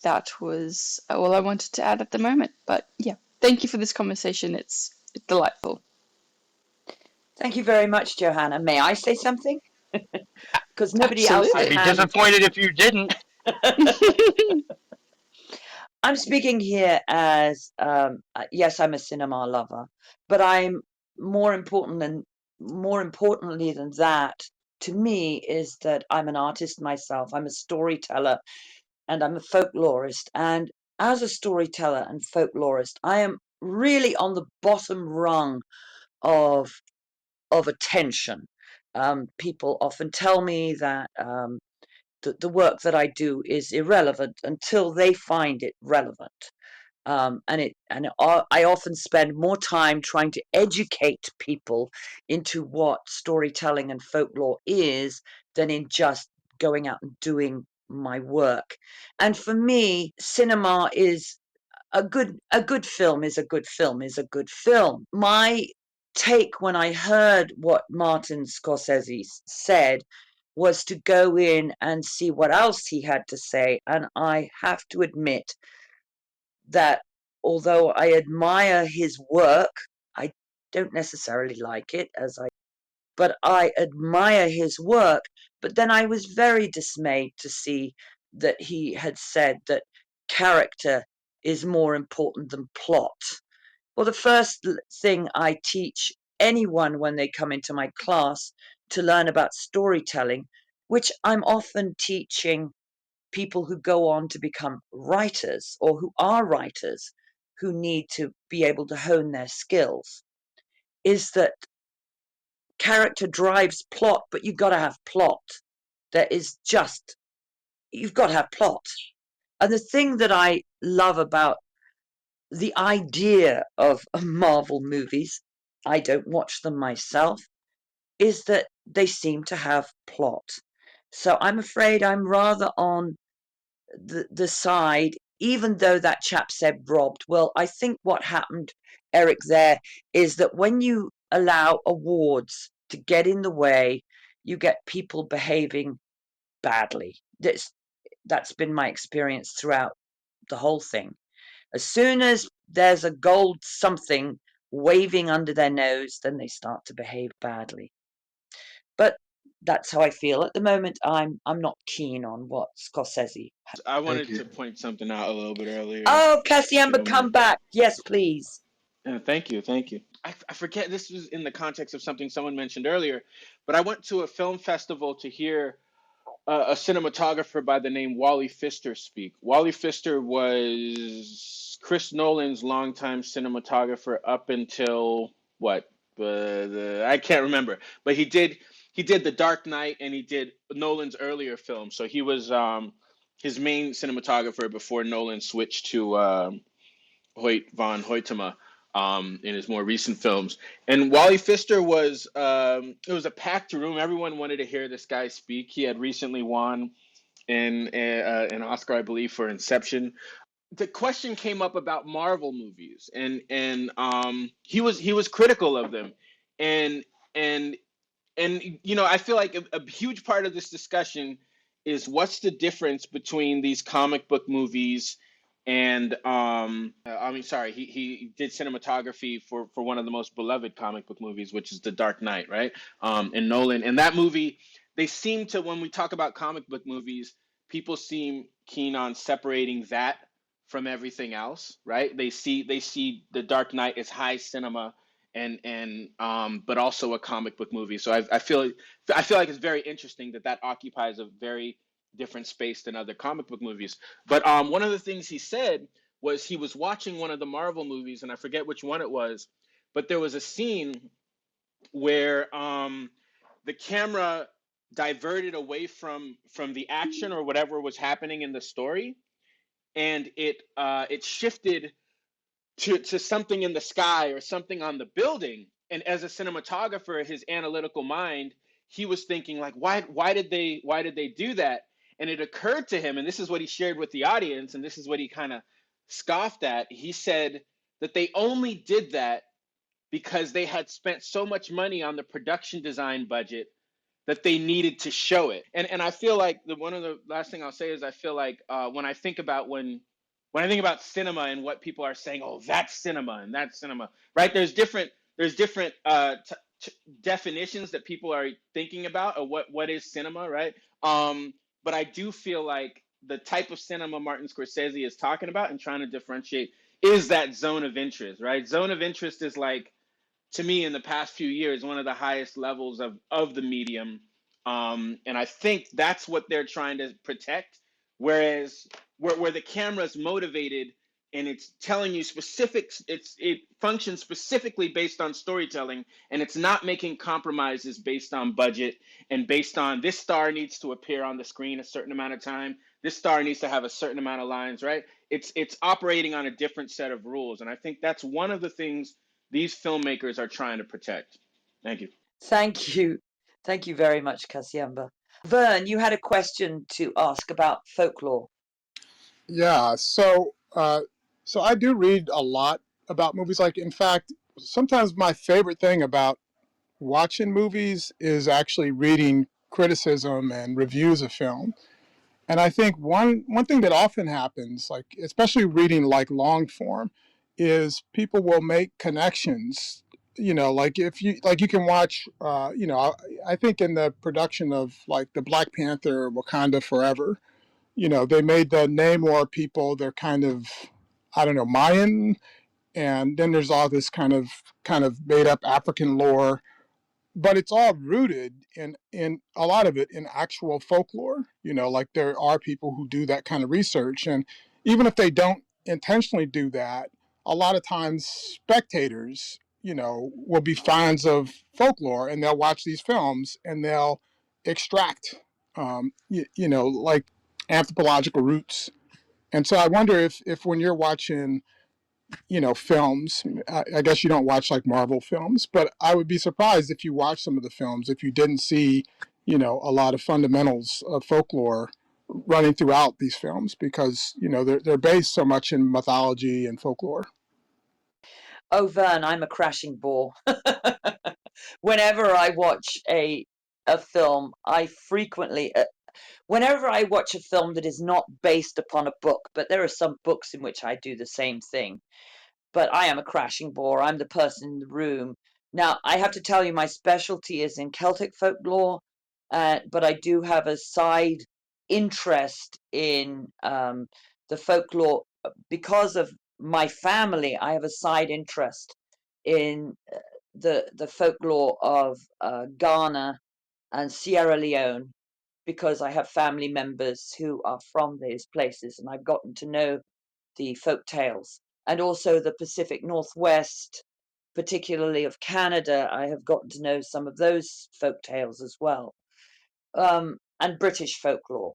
that was all I wanted to add at the moment. But yeah, thank you for this conversation. It's delightful. Thank you very much, Johanna. May I say something? Because nobody else I'd has be Absolutely. hand. disappointed if you didn't. I'm speaking here as yes, I'm a cinema lover, but I'm more importantly than that. To me, is that I'm an artist myself. I'm a storyteller, and I'm a folklorist. And as a storyteller and folklorist, I am really on the bottom rung of attention. People often tell me that the work that I do is irrelevant until they find it relevant. I often spend more time trying to educate people into what storytelling and folklore is than in just going out and doing my work. And for me, cinema is a good film is a good film is a good film. My take when I heard what Martin Scorsese said was to go in and see what else he had to say. And I have to admit that although I admire his work, I don't necessarily like it but I admire his work. But then I was very dismayed to see that he had said that character is more important than plot. Well, the first thing I teach anyone when they come into my class to learn about storytelling, which I'm often teaching people who go on to become writers or who are writers who need to be able to hone their skills, is that character drives plot, but you've got to have plot. You've got to have plot. And the thing that I love about the idea of Marvel movies, I don't watch them myself, is that they seem to have plot. So I'm afraid I'm rather on the side, even though that chap said robbed. Well, I think what happened, Eric, there is that when you allow awards to get in the way, you get people behaving badly. That's been my experience throughout the whole thing. As soon as there's a gold something waving under their nose, then they start to behave badly. But that's how I feel at the moment. I'm not keen on what Scorsese. I Thank wanted you. to point something out a little bit earlier, Oh, if you Cassiamba, don't come mind. back. Yes, please. Thank you, thank you. I forget this was in the context of something someone mentioned earlier, but I went to a film festival to hear a cinematographer by the name Wally Pfister speak. Wally Pfister was Chris Nolan's longtime cinematographer up until what? I can't remember, but he did The Dark Knight and he did Nolan's earlier film. So he was his main cinematographer before Nolan switched to Hoyt von Hoytema in his more recent films. And Wally Pfister it was a packed room. Everyone wanted to hear this guy speak. He had recently won and an Oscar, I believe, for Inception. The question came up about Marvel movies, and he was critical of them, and and I feel like a huge part of this discussion is what's the difference between these comic book movies and I mean, sorry, he did cinematography for one of the most beloved comic book movies, which is The Dark Knight, right? And Nolan, and that movie, they seem to, when we talk about comic book movies, people seem keen on separating that from everything else, right? They see The Dark Knight as high cinema, and but also a comic book movie. So I feel like it's very interesting that that occupies a very different space than other comic book movies. But one of the things he said was he was watching one of the Marvel movies, and I forget which one it was, but there was a scene where the camera diverted away from the action or whatever was happening in the story, and it shifted to something in the sky or something on the building. And as a cinematographer, his analytical mind, he was thinking like, why did they do that? And it occurred to him, and this is what he shared with the audience, and this is what he kind of scoffed at. He said that they only did that because they had spent so much money on the production design budget that they needed to show it. And I feel like one of the last thing I'll say is I feel like when I think about cinema and what people are saying, oh, that's cinema and that's cinema, right? There's different definitions that people are thinking about of what is cinema, right? But I do feel like the type of cinema Martin Scorsese is talking about and trying to differentiate is that zone of interest, right? Zone of interest is like, to me, in the past few years, one of the highest levels of the medium, and I think that's what they're trying to protect. Whereas where the camera's motivated and it's telling you specifics, it functions specifically based on storytelling, and it's not making compromises based on budget and based on this star needs to appear on the screen a certain amount of time, this star needs to have a certain amount of lines, right? It's operating on a different set of rules, and I think that's one of the things these filmmakers are trying to protect. Thank you. Thank you. Thank you very much, Kasiamba. Vern, you had a question to ask about folklore. Yeah, so I do read a lot about movies. Like, in fact, sometimes my favorite thing about watching movies is actually reading criticism and reviews of film. And I think one thing that often happens, like especially reading like long form, is people will make connections. Like if you can watch, I think in the production of like the Black Panther, Wakanda Forever, they made the Namor people. They're kind of, I don't know, Mayan, and then there's all this kind of made up African lore, but it's all rooted in a lot of it in actual folklore. Like there are people who do that kind of research, and even if they don't intentionally do that, a lot of times spectators, will be fans of folklore, and they'll watch these films and they'll extract, like anthropological roots. And so I wonder if when you're watching films. I guess you don't watch like Marvel films, but I would be surprised if you watch some of the films if you didn't see, a lot of fundamentals of folklore running throughout these films because they're based so much in mythology and folklore. Oh, Vern, I'm a crashing bore. Whenever I watch a film, I frequently, whenever I watch a film that is not based upon a book, but there are some books in which I do the same thing. But I am a crashing bore. I'm the person in the room. Now, I have to tell you, my specialty is in Celtic folklore, but I do have a side interest in the folklore because of my family. I have a side interest in the folklore of Ghana and Sierra Leone because I have family members who are from these places, and I've gotten to know the folk tales, and also the Pacific Northwest, particularly of Canada. I have gotten to know some of those folk tales as well, and British folklore.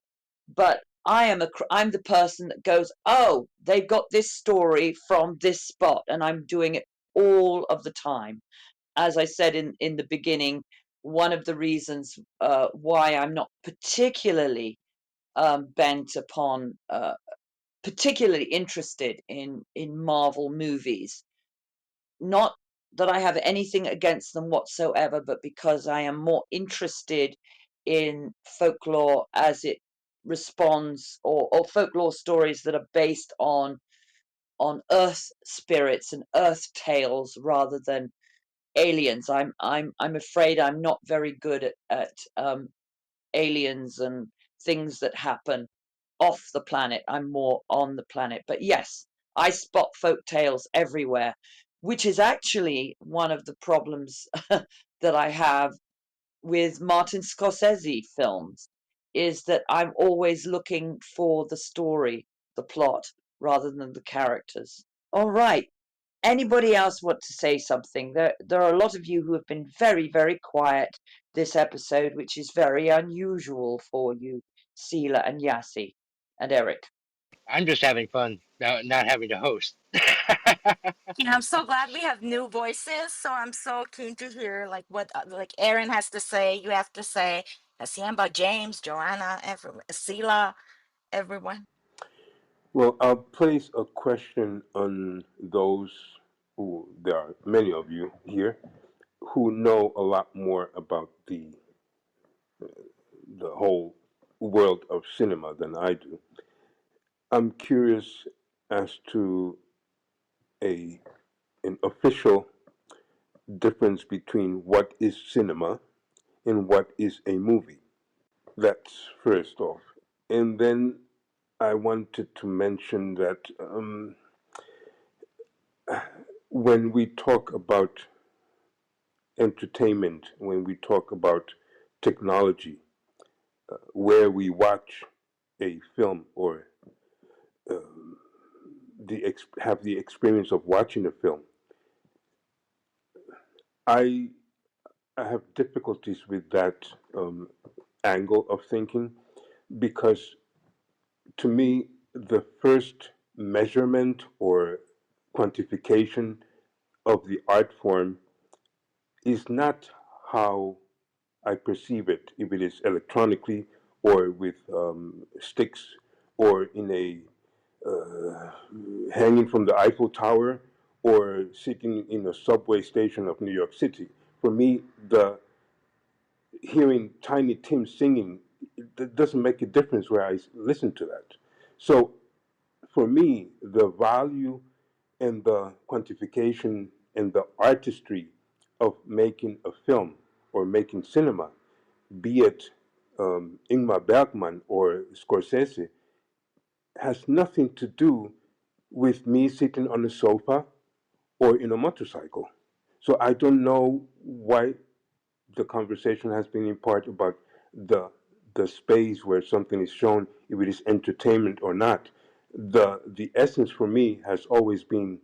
But I'm the person that goes, oh, they got this story from this spot, and I'm doing it all of the time. As I said in the beginning, one of the reasons why I'm not particularly bent upon particularly interested in Marvel movies. Not that I have anything against them whatsoever, but because I am more interested in folklore as it responds, or folklore stories that are based on earth spirits and earth tales rather than aliens. I'm afraid I'm not very good at aliens and things that happen off the planet. I'm more on the planet. But yes, I spot folk tales everywhere, which is actually one of the problems that I have with Martin Scorsese films, is that I'm always looking for the story, the plot, rather than the characters. All right. Anybody else want to say something? There are a lot of you who have been very, very quiet this episode, which is very unusual for you, Sila and Yasi and Eric. I'm just having fun, not having to host. Yeah, I'm so glad we have new voices. So I'm so keen to hear like what like Erin has to say. You have to say. Hacienda, James, Joanna, everyone, Sila, everyone. Well, I'll place a question on those who, there are many of you here, who know a lot more about the whole world of cinema than I do. I'm curious as to a an official difference between what is cinema and what is a movie. That's first off. And then I wanted to mention that when we talk about entertainment, when we talk about technology, where we watch a film or have the experience of watching a film, I I have difficulties with that angle of thinking because to me the first measurement or quantification of the art form is not how I perceive it, if it is electronically or with sticks or in a hanging from the Eiffel Tower or sitting in a subway station of New York City. For me, the hearing Tiny Tim singing, it doesn't make a difference where I listen to that. So for me, the value and the quantification and the artistry of making a film or making cinema, be it Ingmar Bergman or Scorsese, has nothing to do with me sitting on a sofa or in a motorcycle. So I don't know why the conversation has been in part about the the space where something is shown, if it is entertainment or not. The essence for me has always been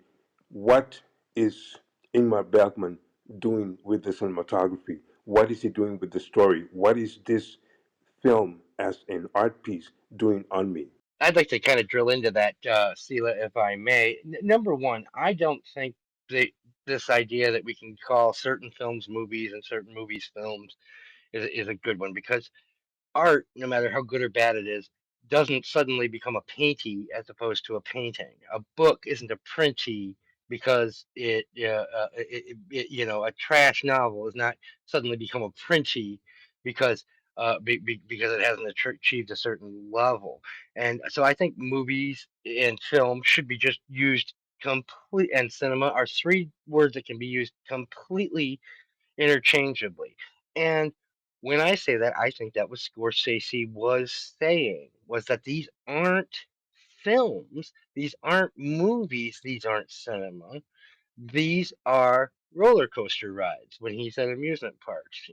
what is Ingmar Bergman doing with the cinematography? What is he doing with the story? What is this film as an art piece doing on me? I'd like to kind of drill into that, Sela, if I may. Number one, I don't think that this idea that we can call certain films movies and certain movies films is a good one, because art, no matter how good or bad it is, doesn't suddenly become a painty as opposed to a painting. A book isn't a printy because a trash novel is not suddenly become a printy because because it hasn't achieved a certain level. And so I think movies and film should be just used complete, and cinema are three words that can be used completely interchangeably. And when I say that, I think that what Scorsese was saying was that these aren't films, these aren't movies, these aren't cinema, these are roller coaster rides when he's at amusement parks.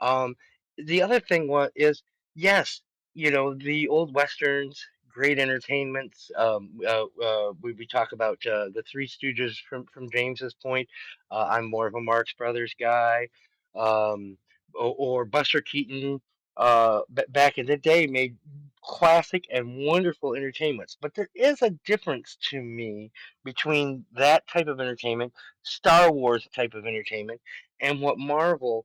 Um, the other thing is, yes, the old westerns, great entertainments. We talk about the Three Stooges from James's point. I'm more of a Marx Brothers guy. Um, or Buster Keaton, back in the day, made classic and wonderful entertainments. But there is a difference to me between that type of entertainment, Star Wars type of entertainment, and what Marvel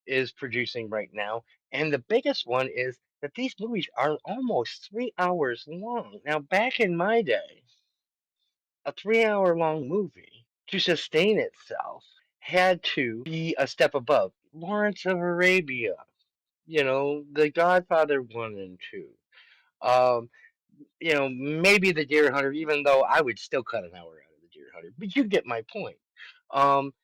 is producing right now. And the biggest one is that these movies are almost 3 hours long. Now, back in my day, a 3 hour long movie to sustain itself had to be a step above. Lawrence of Arabia, The Godfather 1 and 2. Um, maybe the Deer Hunter, even though I would still cut an hour out of the Deer Hunter, but you get my point. Um,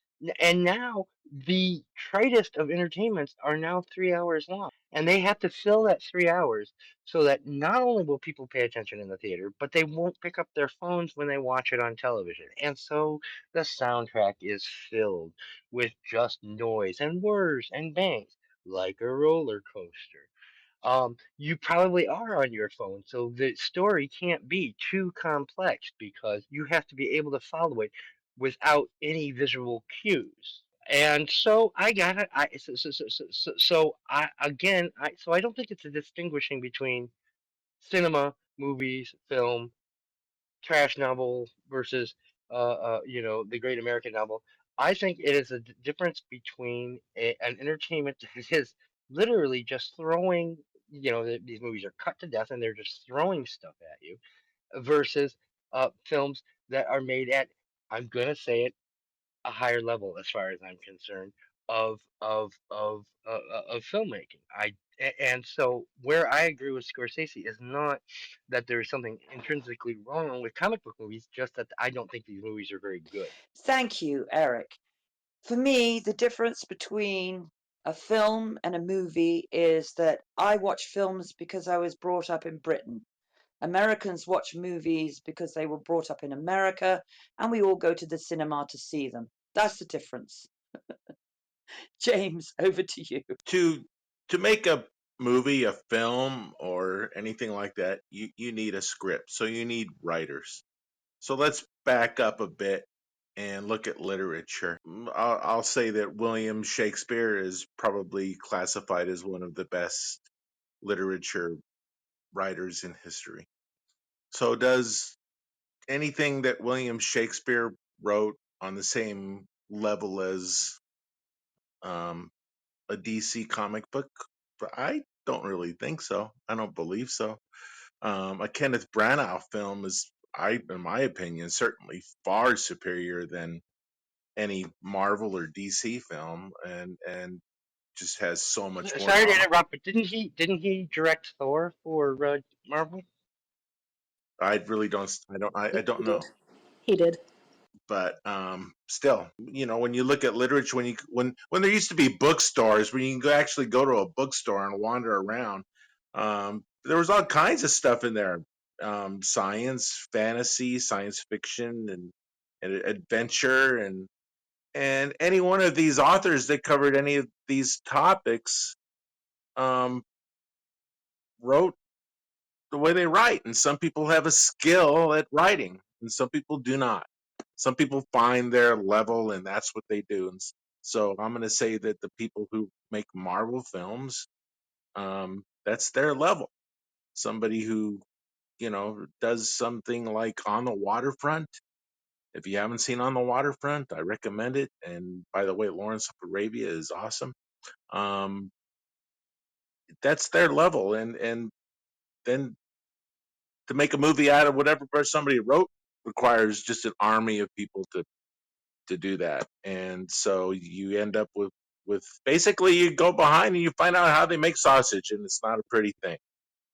and now the tritest of entertainments are now 3 hours long, and they have to fill that 3 hours so that not only will people pay attention in the theater, but they won't pick up their phones when they watch it on television. And so the soundtrack is filled with just noise and whirs and bangs like a roller coaster. You probably are on your phone, so the story can't be too complex because you have to be able to follow it without any visual cues. And so I got it. So I don't think it's a distinguishing between cinema, movies, film, trash novel versus the great American novel. I think it is a difference between an entertainment that is literally just throwing, these movies are cut to death and they're just throwing stuff at you versus films that are made at, I'm gonna say it, a higher level as far as I'm concerned of filmmaking. And so where I agree with Scorsese is not that there is something intrinsically wrong with comic book movies, just that I don't think these movies are very good. Thank you, Eric. For me, the difference between a film and a movie is that I watch films because I was brought up in Britain. Americans watch movies because they were brought up in America, and we all go to the cinema to see them. That's the difference. James, over to you. To make a movie, a film, or anything like that, you need a script. So you need writers. So let's back up a bit and look at literature. I'll say that William Shakespeare is probably classified as one of the best literature writers in history. So does anything that William Shakespeare wrote on the same level as um, a DC comic book? But I don't really think so. I don't believe so. A Kenneth Branagh film is, in my opinion, certainly far superior than any Marvel or DC film, and just has so much more Sorry to drama. interrupt, but didn't he direct Thor for Marvel? I really don't. I He don't did. know. He did. But still, when you look at literature, when there used to be bookstores where you can actually go to a bookstore and wander around, there was all kinds of stuff in there, science, fantasy, science fiction, and adventure, and any one of these authors that covered any of these topics um, wrote the way they write. And some people have a skill at writing, and some people do not. Some people find their level, and that's what they do. And so I'm going to say that the people who make Marvel films, that's their level. Somebody who, does something like On the Waterfront. If you haven't seen On the Waterfront, I recommend it. And by the way, Lawrence of Arabia is awesome. Um, that's their level. And then to make a movie out of whatever somebody wrote requires just an army of people to do that. And so you end up with basically, you go behind and you find out how they make sausage, and it's not a pretty thing.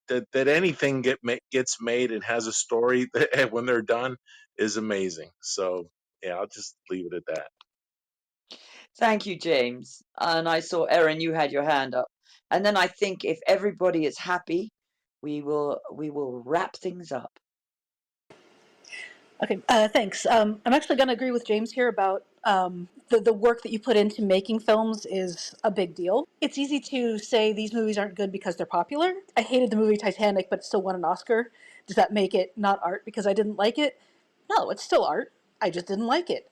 That anything gets made and has a story that, when they're done, is amazing. So yeah, I'll just leave it at that. Thank you, James. And I saw Erin, you had your hand up. And then I think if everybody is happy, we will wrap things up. Okay, thanks. I'm actually going to agree with James here about the work that you put into making films is a big deal. It's easy to say these movies aren't good because they're popular. I hated the movie Titanic, but it still won an Oscar. Does that make it not art because I didn't like it? No, it's still art. I just didn't like it.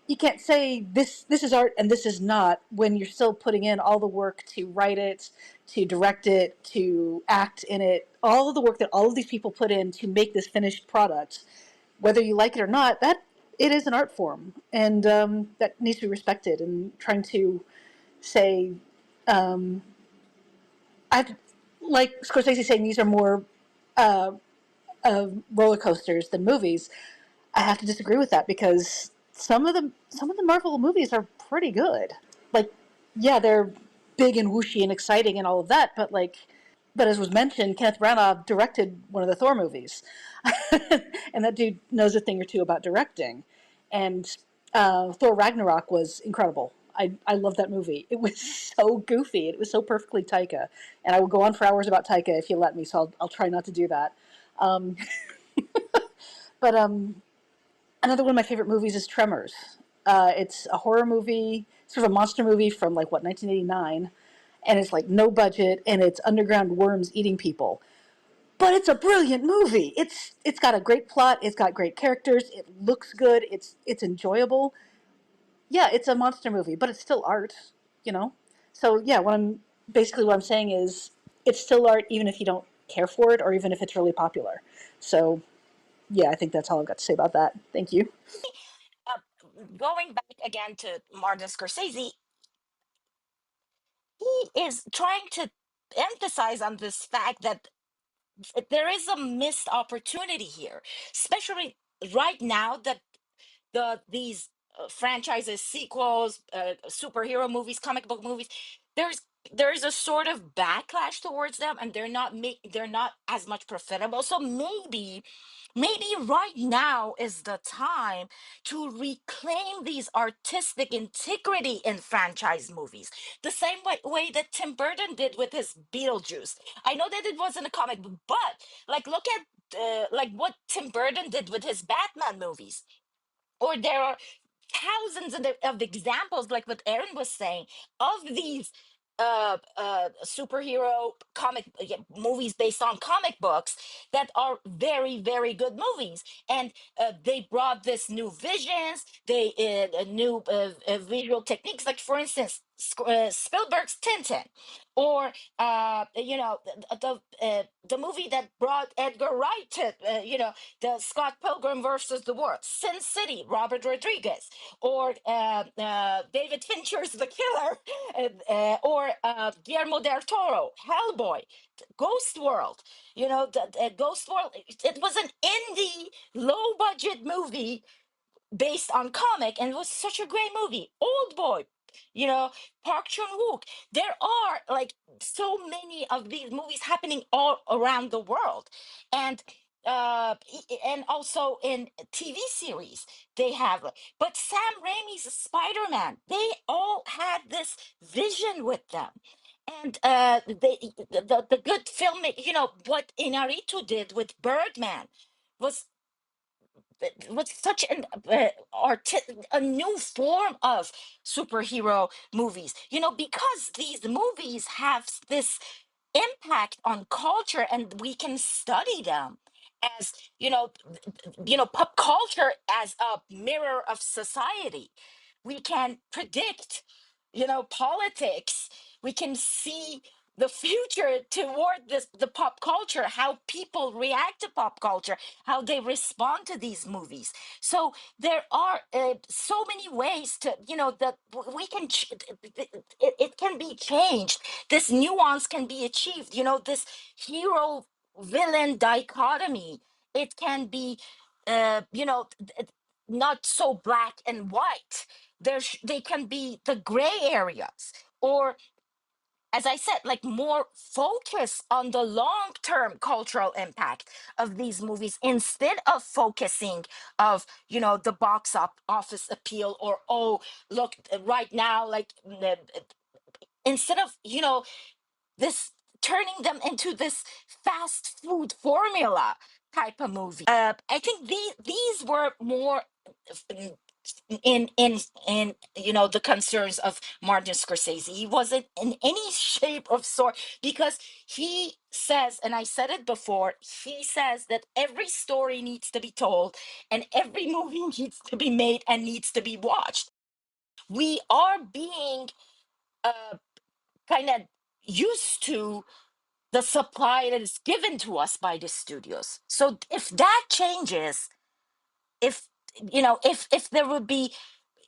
You can't say this is art and this is not when you're still putting in all the work to write it, to direct it, to act in it, all of the work that all of these people put in to make this finished product. Whether you like it or not, that it is an art form, and that needs to be respected. And trying to say, I like Scorsese saying, these are more uh, roller coasters than movies. I have to disagree with that because some of the Marvel movies are pretty good. Like, yeah, they're big and whooshy and exciting and all of that, but but as was mentioned, Kenneth Branagh directed one of the Thor movies, and that dude knows a thing or two about directing. And Thor Ragnarok was incredible. I love that movie. It was so goofy. It was so perfectly Taika. And I will go on for hours about Taika if you let me, so I'll try not to do that. Um, but another one of my favorite movies is Tremors. It's a horror movie, sort of a monster movie from like what 1989, and it's like no budget, and it's underground worms eating people. But it's a brilliant movie. It's got a great plot. It's got great characters. It looks good. It's enjoyable. Yeah, it's a monster movie, but it's still art, you know. So yeah, what I'm saying is it's still art, even if you don't care for it, or even if it's really popular. So yeah, I think that's all I've got to say about that. Thank you. uh, Going back again to Martin Scorsese, he is trying to emphasize on this fact that there is a missed opportunity here, especially right now that these franchises, sequels, superhero movies, comic book movies, there's there's a sort of backlash towards them, and they're not as much profitable. So maybe right now is the time to reclaim these artistic integrity in franchise movies, the same way that Tim Burton did with his Beetlejuice. I know that it wasn't a comic book, but like look at like what Tim Burton did with his Batman movies. Or there are thousands of examples, like what Erin was saying, of these superhero comic movies based on comic books that are very, very good movies. And they brought this new visions, they new visual techniques. Like, for instance, Spielberg's Tintin, or the movie that brought Edgar Wright to the Scott Pilgrim versus the World, Sin City, Robert Rodriguez, or David Fincher's The Killer, or Guillermo del Toro, Hellboy, Ghost World. The Ghost World. It was an indie, low budget movie based on comic, and it was such a great movie. Old Boy, you know, Park Chan Wook. There are like so many of these movies happening all around the world, and and also in TV series they have. But Sam Raimi's Spider-Man, they all had this vision with them. And the good film, what Inarritu did with Birdman was such a new form of superhero movies, because these movies have this impact on culture, and we can study them as pop culture as a mirror of society. We can predict politics. We can see the future toward the pop culture, how people react to pop culture, how they respond to these movies. So there are so many ways to that we can it can be changed. This nuance can be achieved. This hero villain dichotomy, it can be not so black and white. They can be the gray areas, or, as I said, like more focus on the long term cultural impact of these movies, instead of focusing of the office appeal, or, oh, look, right now, like, instead of this, turning them into this fast food formula type of movie. I think these were more f- in the concerns of Martin Scorsese. He wasn't in any shape of sort, because he says, and I said it before, he says that every story needs to be told, and every movie needs to be made and needs to be watched. We are being uh, kind of used to the supply that is given to us by the studios. So if that changes, if if there would be,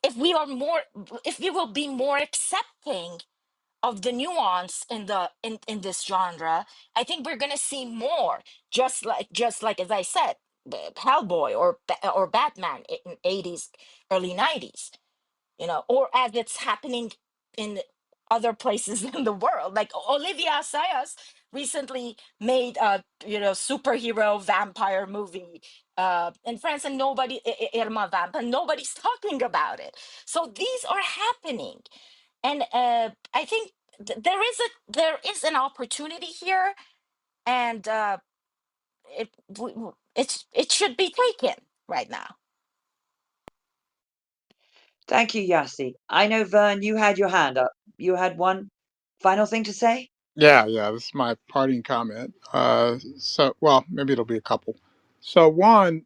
if we are more, if we will be more accepting of the nuance in in this genre. I think we're gonna see more, just like as I said, Hellboy or Batman in 80s, early 90s, or as it's happening in other places in the world. Like Olivia Assayas recently made a superhero vampire movie in France, and Irma Vamp, and nobody's talking about it. So these are happening, and I think there is an opportunity here, and it should be taken right now. Thank you, Yasi. I know, Vern, you had your hand up. You had one final thing to say? Yeah, yeah, this is my parting comment. Well, maybe it'll be a couple. So, one,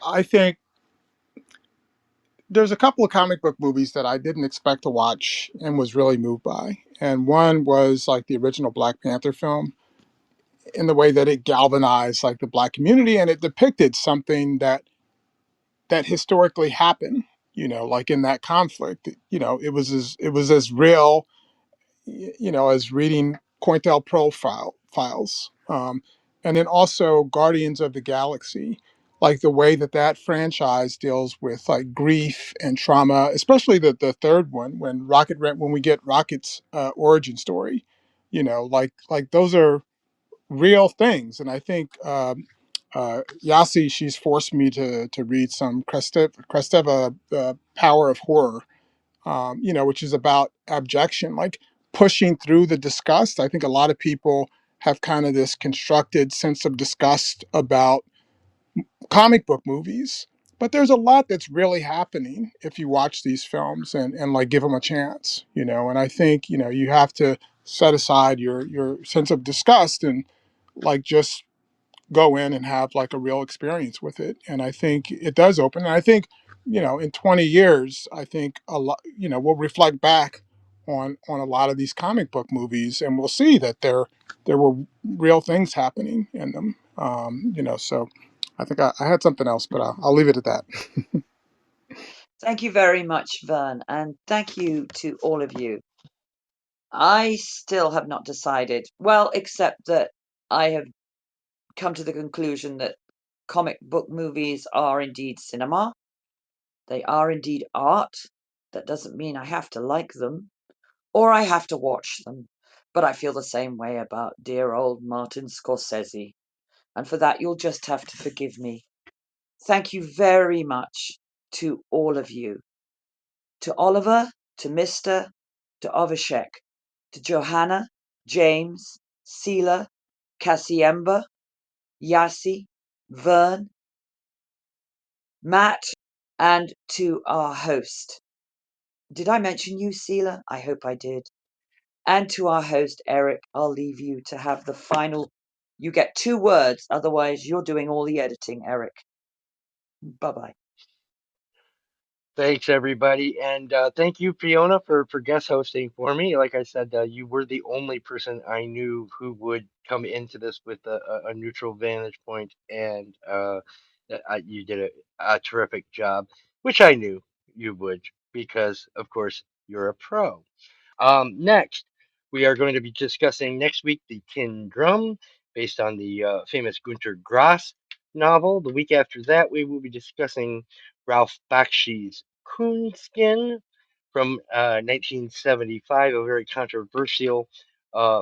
I think there's a couple of comic book movies that I didn't expect to watch and was really moved by. And one was like the original Black Panther film in the way that it galvanized like the Black community and it depicted something that historically happened, like in that conflict. It was as real, as reading COINTELPRO files. And then also Guardians of the Galaxy, like the way that franchise deals with like grief and trauma, especially the third one when we get Rocket's origin story, like those are real things. And I think Yasi, she's forced me to read some Kristeva, Power of Horror, which is about abjection, like pushing through the disgust. I think a lot of people have kind of this constructed sense of disgust about comic book movies, but there's a lot that's really happening if you watch these films and like give them a chance, and I think, you have to set aside your sense of disgust and like just go in and have like a real experience with it. And I think it does open. And I think, in 20 years, I think a lot, we'll reflect back on a lot of these comic book movies and we'll see that there were real things happening in them. So I think I had something else, but I'll leave it at that. Thank you very much, Vern, and thank you to all of you. I still have not decided, well, except that I have come to the conclusion that comic book movies are indeed cinema. They are indeed art. That doesn't mean I have to like them or I have to watch them. But I feel the same way about dear old Martin Scorsese. And for that, you'll just have to forgive me. Thank you very much to all of you. To Oliver, to Mr., to Avishek, to Johanna, James, Sila, Kasiemba, Yasi, Vern, Matt, and to our host. Did I mention you, Sila? I hope I did. And to our host, Eric, I'll leave you to have the final. You get 2 words, otherwise, you're doing all the editing, Eric. Bye bye. Thanks, everybody, and thank you, Fiona, for guest hosting for me. Like I said, you were the only person I knew who would come into this with a neutral vantage point, and you did a terrific job, which I knew you would because, of course, you're a pro. Next, we are going to be discussing next week the Tin Drum, based on the famous Gunter Grass novel. The week after that, we will be discussing Ralph Bakshi's Coonskin from 1975, a very controversial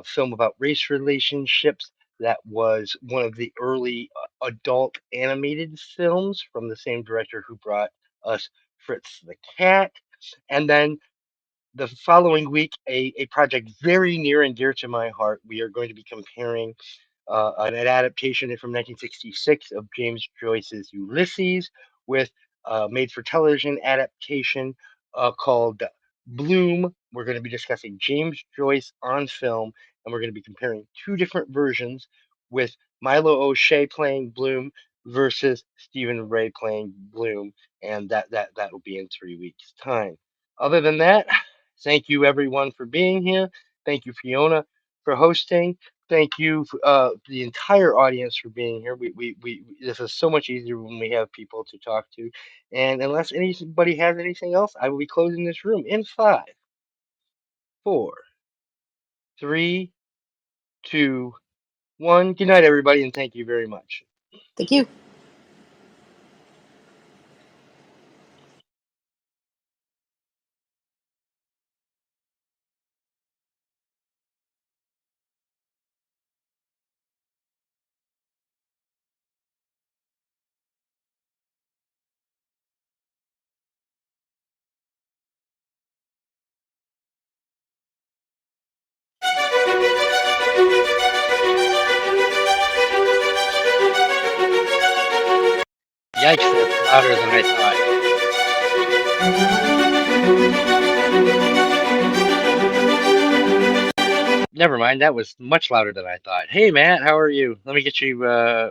film about race relationships that was one of the early adult animated films from the same director who brought us Fritz the Cat. And then the following week, a project very near and dear to my heart. We are going to be comparing an adaptation from 1966 of James Joyce's Ulysses with a made for television adaptation called Bloom. We're going to be discussing James Joyce on film, and we're going to be comparing 2 different versions with Milo O'Shea playing Bloom versus Stephen Ray playing Bloom, and that will be in 3 weeks' time. Other than that, thank you everyone for being here. Thank you, Fiona, for hosting. Thank you, the entire audience, for being here. This is so much easier when we have people to talk to. And unless anybody has anything else, I will be closing this room in 5, 4, 3, 2, 1. Good night, everybody, and thank you very much. Thank you. Yikes, that's louder than I thought. Never mind, that was much louder than I thought. Hey, Matt, how are you? Let me get you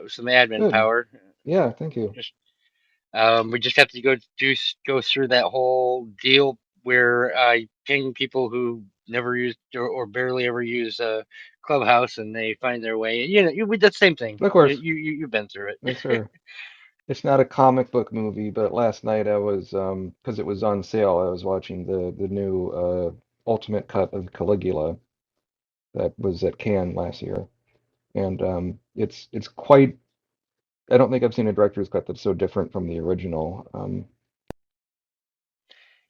some admin Good. power. Yeah, thank you. Just we just have to go through that whole deal where I ping people who never use or barely ever use Clubhouse, and they find their way. You know, we did the same thing. Of course. You've been through it. Yes, sir. It's not a comic book movie, but last night I was, because it was on sale, I was watching the new Ultimate Cut of Caligula that was at Cannes last year, and it's quite. I don't think I've seen a director's cut that's so different from the original.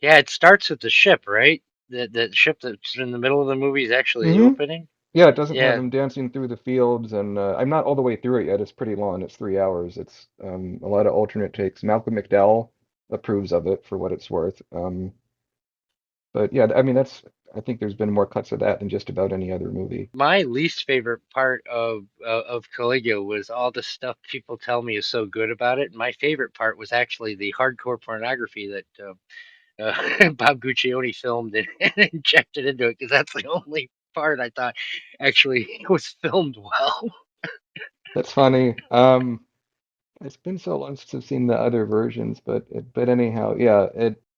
Yeah, it starts with the ship, right? The ship that's in the middle of the movie is actually the hmm opening. Yeah, it doesn't have Yeah, him dancing through the fields, and I'm not all the way through it yet. It's pretty long. It's 3 hours. It's a lot of alternate takes. Malcolm McDowell approves of it for what it's worth. But yeah, I mean that's. I think there's been more cuts of that than just about any other movie. my least favorite part of Caligula was all the stuff people tell me is so good about it. My favorite part was actually the hardcore pornography that Bob Guccione filmed and injected into it, because that's the only part I thought actually was filmed well. That's funny. It's been so long since I've seen the other versions, but anyhow, yeah.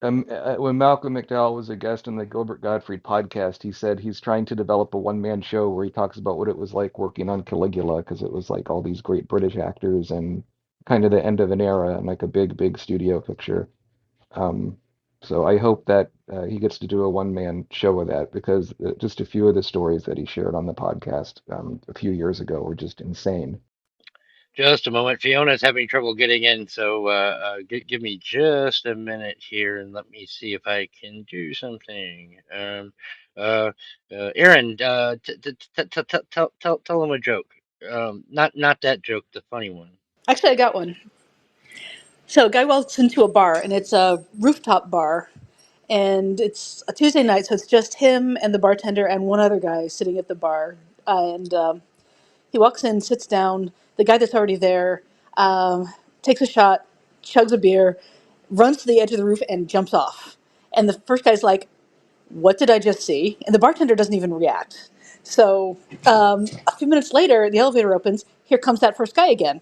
When Malcolm McDowell was a guest on the Gilbert Gottfried podcast, he said he's trying to develop a one-man show where he talks about what it was like working on Caligula, because it was like all these great British actors and kind of the end of an era and like a big studio picture. Um, so I hope that he gets to do a one-man show of that, because just a few of the stories that he shared on the podcast a few years ago were just insane. Just a moment. Fiona's having trouble getting in, so give me just a minute here and let me see if I can do something. Erin, tell him a joke. Not that joke, the funny one. Actually, I got one. So, a guy walks into a bar, and it's a rooftop bar, and it's a Tuesday night, so it's just him and the bartender and one other guy sitting at the bar. And he walks in, sits down. The guy that's already there takes a shot, chugs a beer, runs to the edge of the roof, and jumps off. And the first guy's like, "What did I just see?" And the bartender doesn't even react. So a few minutes later, the elevator opens. Here comes that first guy again,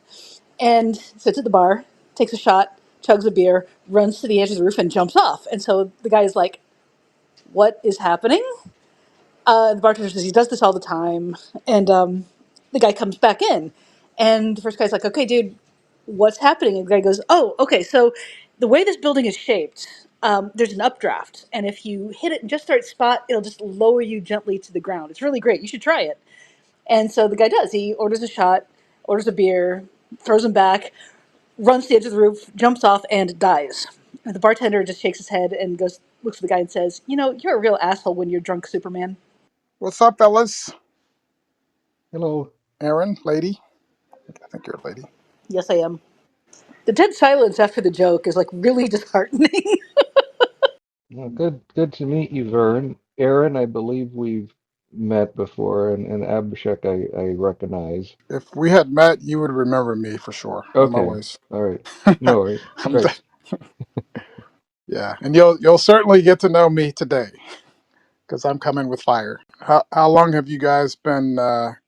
and sits at the bar, takes a shot, chugs a beer, runs to the edge of the roof, and jumps off. And so the guy is like, "What is happening?" The bartender says he does this all the time, and the guy comes back in, and the first guy's like, "Okay, dude, what's happening?" And the guy goes, "Oh, okay. So the way this building is shaped, there's an updraft, and if you hit it in just the right spot, it'll just lower you gently to the ground. It's really great. You should try it." And so the guy does. He orders a shot, orders a beer, throws him back, runs to the edge of the roof, jumps off, and dies. And the bartender just shakes his head and goes, looks at the guy and says, "You know, you're a real asshole when you're drunk, Superman." What's up, fellas? Hello. Erin, lady. I think you're a lady. Yes, I am. The dead silence after the joke is like really disheartening. Well, good to meet you, Vern. Erin, I believe we've met before, and Abhishek, I recognize. If we had met, you would remember me for sure. I'm Okay, always, all right, no worries. I'm, Great. yeah, and you'll certainly get to know me today because I'm coming with fire. How long have you guys been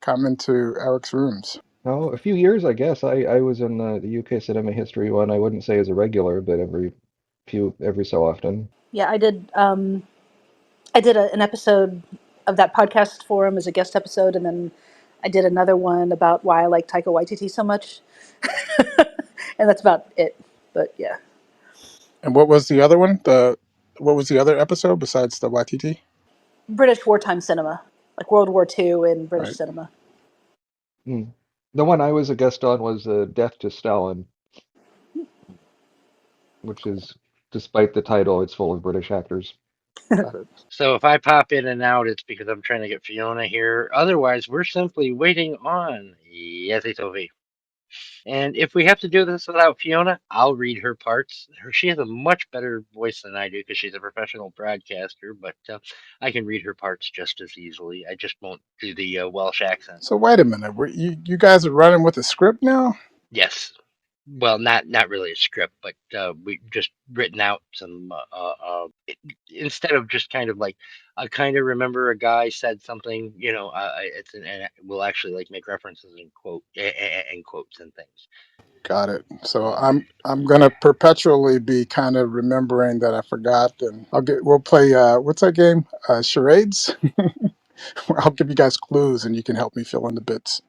coming to Eric's rooms? Oh, a few years, I guess. I was in the UK cinema history one. I wouldn't say as a regular, but every so often. Yeah, I did. I did an episode of that podcast for him as a guest episode, and then I did another one about why I like Taika Waititi so much, and that's about it. But yeah, And what was the other one? The what was the other episode besides the YTT? British wartime cinema, like World War II in British Right. cinema. Hmm. The one I was a guest on was Death to Stalin, which is, despite the title, it's full of British actors. Got it. So if I pop in and out, it's because I'm trying to get Fiona here. Otherwise, we're simply waiting on Yasi Soufi. And if we have to do this without Fiona, I'll read her parts. She has a much better voice than I do because she's a professional broadcaster, but I can read her parts just as easily. I just won't do the Welsh accent. So wait a minute. You guys are running with a script now? Yes. Well, not really a script, but we just written out some instead of just kind of like I kind of remember a guy said something, it's and we'll actually like make references and and quotes and things. Got it. So I'm gonna perpetually be kind of remembering that I forgot, and we'll play what's that game? Charades. I'll give you guys clues, and you can help me fill in the bits.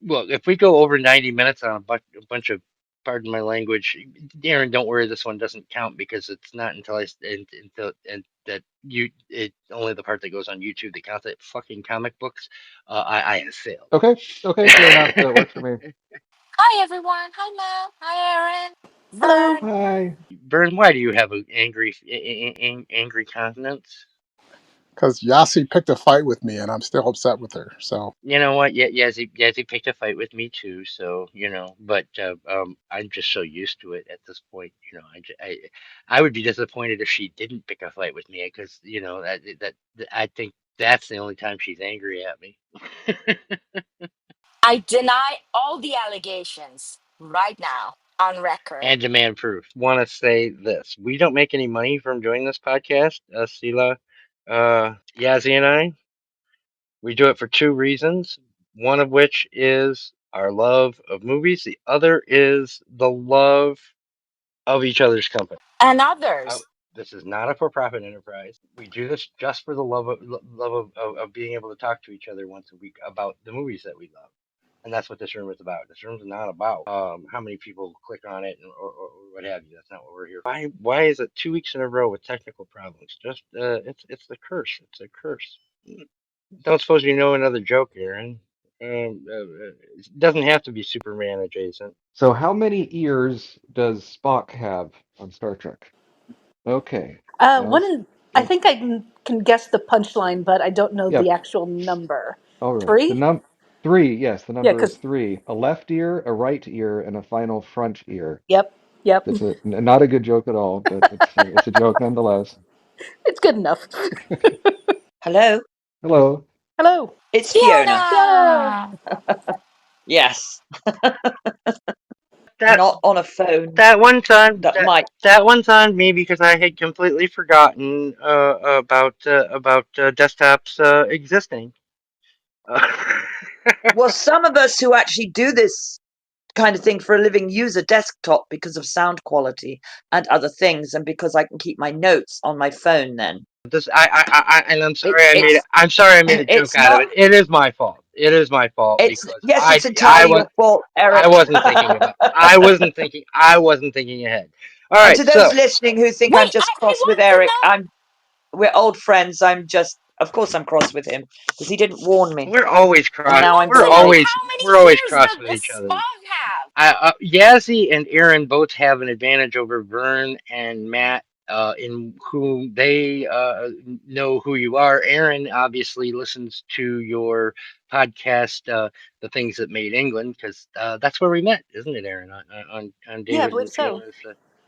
Well, if we go over 90 minutes on a bunch of, pardon my language, Aaron, don't worry, this one doesn't count because it's not until and that it only the part that goes on YouTube that counts. It fucking comic books. I have failed. Okay, okay, fair enough. That works for me. Hi everyone. Hi Mel. Hi Erin. Hello. Vern. Hi. Vern, why do you have an angry countenance? Because Yasi picked a fight with me, and I'm still upset with her. So You know what? Yeah, Yazzie picked a fight with me too. So but I'm just so used to it at this point. I would be disappointed if she didn't pick a fight with me because I think that's the only time she's angry at me. I deny all the allegations right now on record. And demand proof. Want to say this: we don't make any money from doing this podcast, Sila, Yazzie, and I. We do it for two reasons. One of which is our love of movies. The other is the love of each other's company. And I, others. this is not a for-profit enterprise. We do this just for the love of being able to talk to each other once a week about the movies that we love. And that's what this room is about. This room is not about how many people click on it or what have you. That's not what we're here for. Why is it 2 weeks in a row with technical problems? Just it's the curse. It's a curse. Don't suppose you know another joke, Aaron? It doesn't have to be Superman adjacent. So how many ears does Spock have on Star Trek? Okay. One, I Uh, think I can guess the punchline, but I don't know the yep. actual number. All right. The 3? three, yes, the Yeah, number is because, three. A left ear, a right ear, and a final front ear. yep, yep. That's not a good joke at all, but it's a joke nonetheless. It's good enough. Hello, Hello. Hello. it's Fiona. Fiona. Fiona. Yes, That not on a phone that one time that might. that one time maybe because I had completely forgotten about desktops existing. Uh, Well, some of us who actually do this kind of thing for a living use a desktop because of sound quality and other things, and because I can keep my notes on my phone. Then this I and it's I'm sorry I made a joke it's out of not. it. It is my fault. It is my fault It's because yes, it's I entirely was your fault, I Eric. wasn't thinking about I wasn't thinking ahead. All And right, to those so listening who think I'm Wait, just I cross with want to Eric, know. we're old friends. I'm just, of course, I'm cross with him because he didn't warn me, we're always and cross now I I'm want very to know late. we're always how many cross ears with does each this other. Spock have? Yazzie and Erin both have an advantage over Vern and Matt, in whom they know who you are. Erin obviously listens to your podcast, The Things That Made England, because that's where we met, isn't it, Erin? On Yeah, I David believe and so.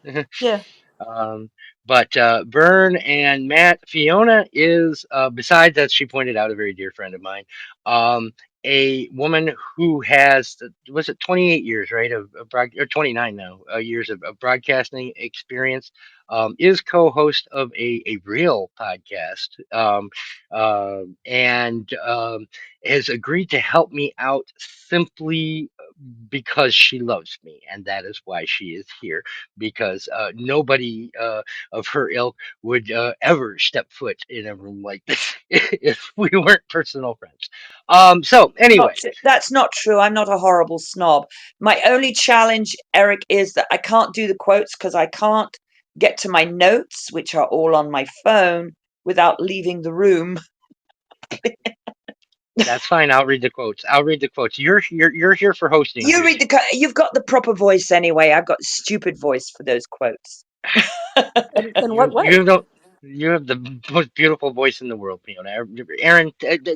Fiona's. Yeah. Um, but Vern and Matt, Fiona is, besides that, she pointed out, a very dear friend of mine. Um, a woman who has, was it 28 years, right, or 29 now, years of broadcasting experience, is co-host of a real podcast, and has agreed to help me out simply because she loves me, and that is why she is here, because nobody of her ilk would ever step foot in a room like this if we weren't personal friends. So Not anyway, true. That's not true. I'm not a horrible snob. My only challenge, Eric, is that I can't do the quotes because I can't get to my notes, which are all on my phone, without leaving the room. That's fine. I'll read the quotes. I'll read the quotes. You're here for hosting You read duty. the. You've got the proper voice anyway. I've got stupid voice for those quotes. In what You way? don't. You have the most beautiful voice in the world, Fiona. Aaron,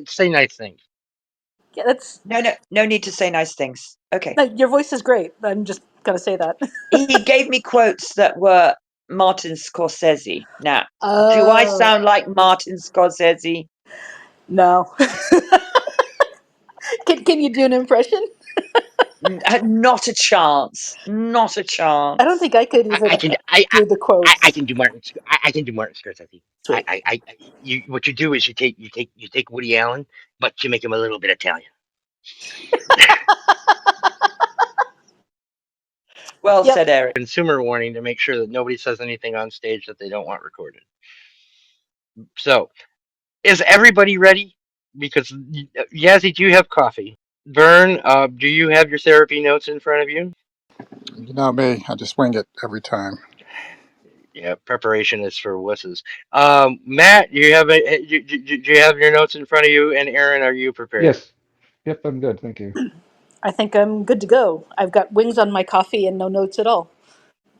say nice things. Yeah, that's No, no, no need to say nice things. Okay. no, your voice is great. I'm just gonna say that. He gave me quotes that were Martin Scorsese. Now, do I Oh sound like Martin Scorsese? no. Can you do an impression? Not a chance. Not a I don't chance. think I could I even can do the I quotes. can do Martin. I can do Martin Scorsese. Sweet. You what you do is you take Woody Allen, but you make him a little bit Italian. Well Yep. said, Eric. Consumer warning to make sure that nobody says anything on stage that they don't want recorded. So, is everybody ready? Because Yazzie, do you have coffee? Vern, do you have your therapy notes in front of you? You know me, I just wing it every time. Yeah, preparation is for wusses. Matt, do you have your notes in front of you? And Erin, are you prepared? Yes. Yep, I'm good. Thank you. I think I'm good to go. I've got wings on my coffee and no notes at all.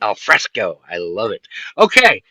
Al fresco. I love it. Okay.